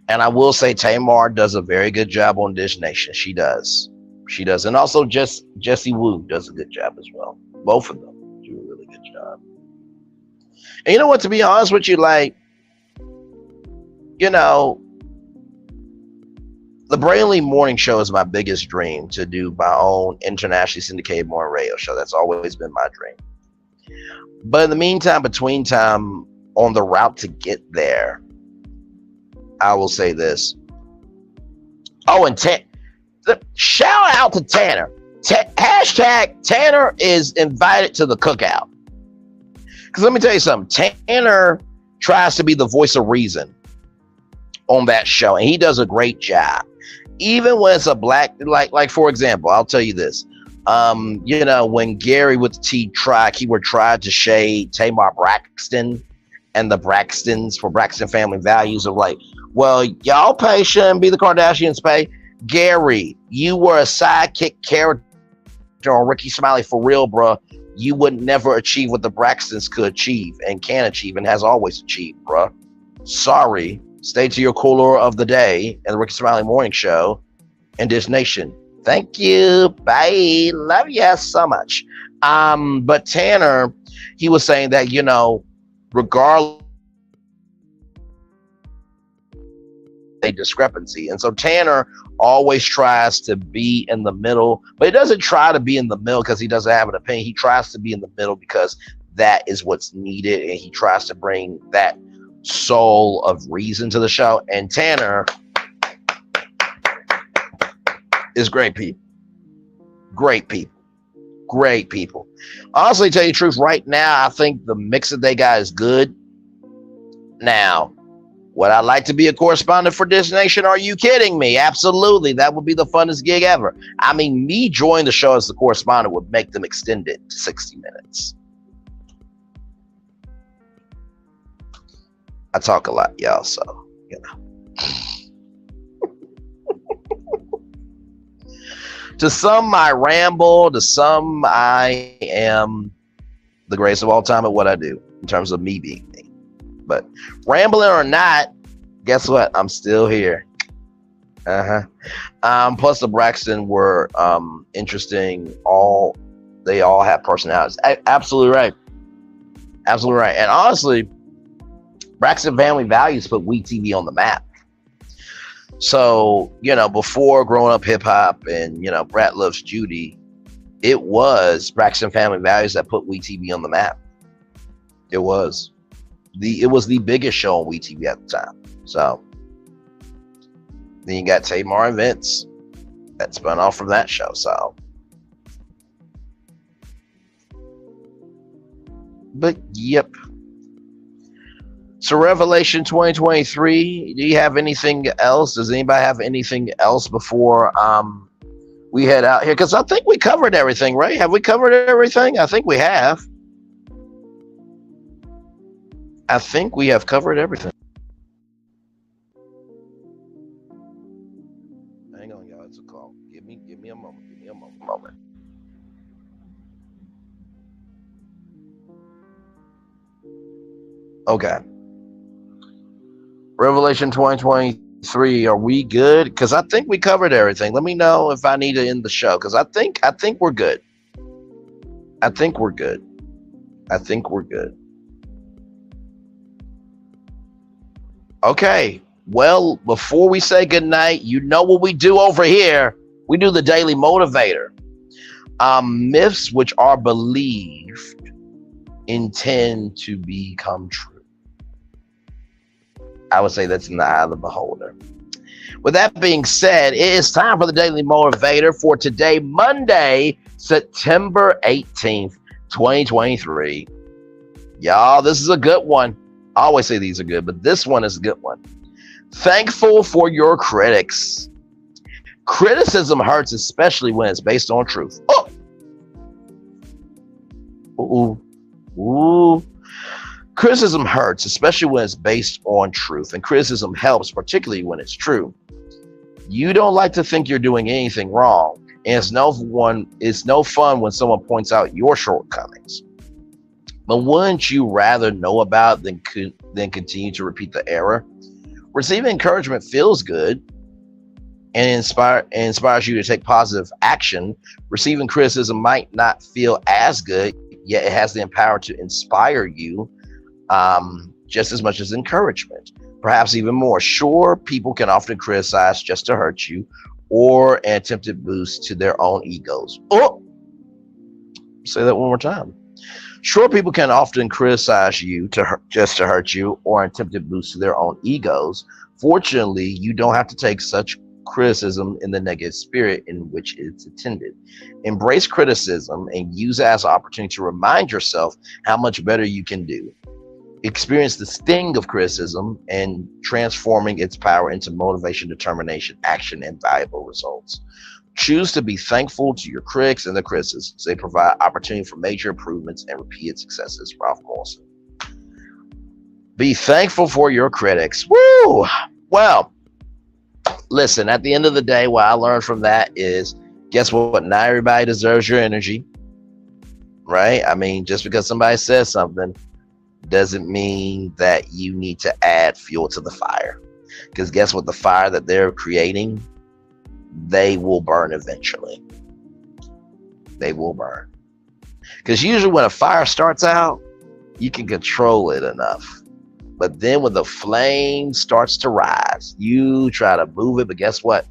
S1: And I will say Tamar does a very good job on Dish Nation. She does. She does. And also Jessie Wu does a good job as well. Both of them do a really good job. And you know what, to be honest with you, like, you know, the Braylon morning show is my biggest dream, to do my own internationally syndicated morning radio show. That's always been my dream. But in the meantime, between time, on the route to get there, I will say this. Oh, and shout out to Tanner. Hashtag Tanner is invited to the cookout. Because let me tell you something. Tanner tries to be the voice of reason on that show, and he does a great job. Even when it's a black, like for example, I'll tell you this. You know, when Gary with the T tried to shade Tamar Braxton and the Braxtons for Braxton Family Values of like, well, y'all pay shouldn't be the Kardashians pay. Gary, you were a sidekick character on Ricky Smiley for real, bruh. You would never achieve what the Braxtons could achieve and can achieve and has always achieved, bruh. Sorry. Stay to your cooler of the day and the Ricky Smiley Morning Show and Dish Nation. Thank you. Bye. Love you so much. But Tanner, he was saying that, you know, regardless a discrepancy. And so Tanner always tries to be in the middle, but he doesn't try to be in the middle because he doesn't have an opinion. He tries to be in the middle because that is what's needed, and he tries to bring that soul of reason to the show. And Tanner is great people. Great people. Great people. Honestly, to tell you the truth, right now, I think the mix that they got is good. Now, would I like to be a correspondent for Dish Nation? Are you kidding me? Absolutely. That would be the funnest gig ever. I mean, me joining the show as the correspondent would make them extend it to 60 minutes. I talk a lot, y'all, so, you know. To some, I ramble. To some, I am the greatest of all time at what I do, in terms of me being me. But rambling or not, guess what? I'm still here. Plus, the Braxton were interesting. They all have personalities. Absolutely right. Absolutely right. And honestly, Braxton Family Values put WeTV on the map. So, you know, before Growing Up Hip Hop and, you know, Brat Loves Judy, it was Braxton Family Values that put WeTV on the map. It was the biggest show on WeTV at the time. So then you got Tamar and Vince that spun off from that show. So, but yep. So Revelation 2023, do you have anything else? Does anybody have anything else before we head out here? Because I think we covered everything, right? Have we covered everything? I think we have. I think we have covered everything. Hang on, y'all. It's a call. Give me a moment. Give me a moment. Okay. Revelation 2023, are we good? Because I think we covered everything. Let me know if I need to end the show, because I think we're good. I think we're good. Okay. Well, before we say goodnight, you know what we do over here. We do the Daily Motivator. Myths which are believed intend to become true. I would say that's in the eye of the beholder. With that being said, it is time for the Daily Motivator for today, Monday, September 18th, 2023. Y'all, this is a good one. I always say these are good, but this one is a good one. Thankful for your critics. Criticism hurts, especially when it's based on truth. Oh, ooh, ooh. Criticism hurts, especially when it's based on truth, and criticism helps, particularly when it's true. You don't like to think you're doing anything wrong, and it's no fun when someone points out your shortcomings. But wouldn't you rather know about than continue to repeat the error? Receiving encouragement feels good and inspires you to take positive action. Receiving criticism might not feel as good, yet it has the power to inspire you just as much as encouragement, perhaps even more. Sure, people can often criticize just to hurt you or an attempted boost to their own egos. Oh, say that one more time. Sure, people can often criticize you just to hurt you or an attempted boost to their own egos. Fortunately, you don't have to take such criticism in the negative spirit in which it's intended. Embrace criticism and use it as an opportunity to remind yourself how much better you can do. Experience the sting of criticism and transforming its power into motivation, determination, action, and valuable results. Choose to be thankful to your critics and their criticisms. They provide opportunity for major improvements and repeated successes. Ralph Morrison. Be thankful for your critics. Woo! Well, listen, at the end of the day, what I learned from that is, guess what? Not everybody deserves your energy, right? I mean, just because somebody says something doesn't mean that you need to add fuel to the fire. Because guess what? The fire that they're creating, they will burn eventually. They will burn. Because usually when a fire starts out, you can control it enough. But then when the flame starts to rise, you try to move it, but guess what?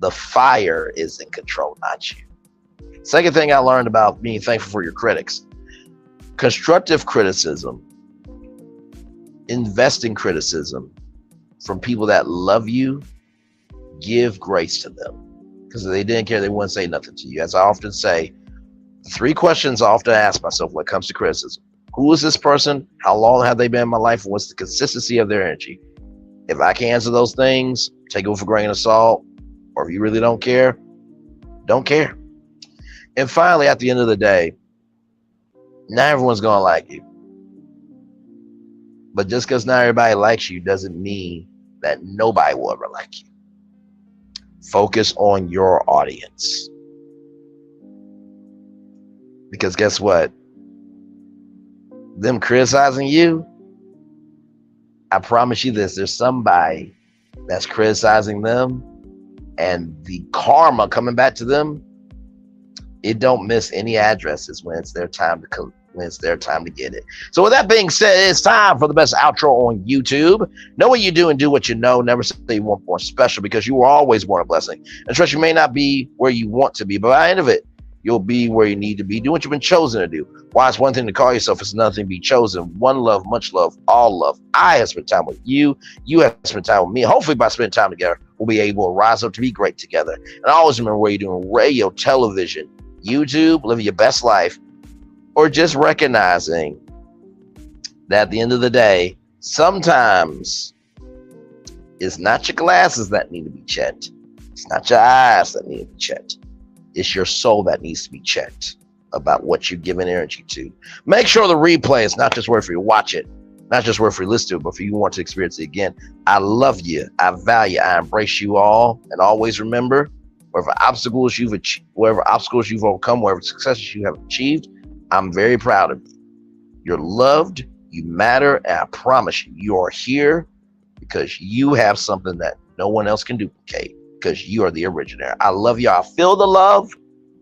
S1: The fire is in control, not you. Second thing I learned about being thankful for your critics. Constructive criticism, invest in criticism from people that love you, give grace to them. Because if they didn't care, they wouldn't say nothing to you. As I often say, 3 questions I often ask myself when it comes to criticism. Who is this person? How long have they been in my life? And what's the consistency of their energy? If I can answer those things, take it with a grain of salt. Or if you really don't care, don't care. And finally, at the end of the day, not everyone's going to like you. But just because not everybody likes you doesn't mean that nobody will ever like you. Focus on your audience. Because guess what? Them criticizing you, I promise you this, there's somebody that's criticizing them, and the karma coming back to them, it don't miss any addresses when it's their time to come. When it's their time to get it. So with that being said, it's time for the best outro on YouTube. Know what you do and do what you know. Never say you want more special, because you were always born a blessing. And trust, you may not be where you want to be, but by the end of it, you'll be where you need to be. Do what you've been chosen to do. Why it's one thing to call yourself, it's another thing to be chosen. One love, much love, all love. I have spent time with you. You have spent time with me. Hopefully by spending time together, we'll be able to rise up to be great together. And always remember, where you're doing radio, television, YouTube, living your best life, or just recognizing that at the end of the day, sometimes it's not your glasses that need to be checked. It's not your eyes that need to be checked. It's your soul that needs to be checked about what you're giving energy to. Make sure the replay is not just worth for you to watch it, not just worth for you to listen to it, but for you want to experience it again. I love you. I value, I embrace you all. And always remember, whatever obstacles you've overcome, whatever successes you have achieved, I'm very proud of you. You're loved, you matter, and I promise you, you are here because you have something that no one else can duplicate, because you are the originator. I love y'all. I feel the love.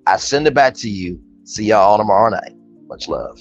S1: I send it back to you. See y'all tomorrow night. Much love.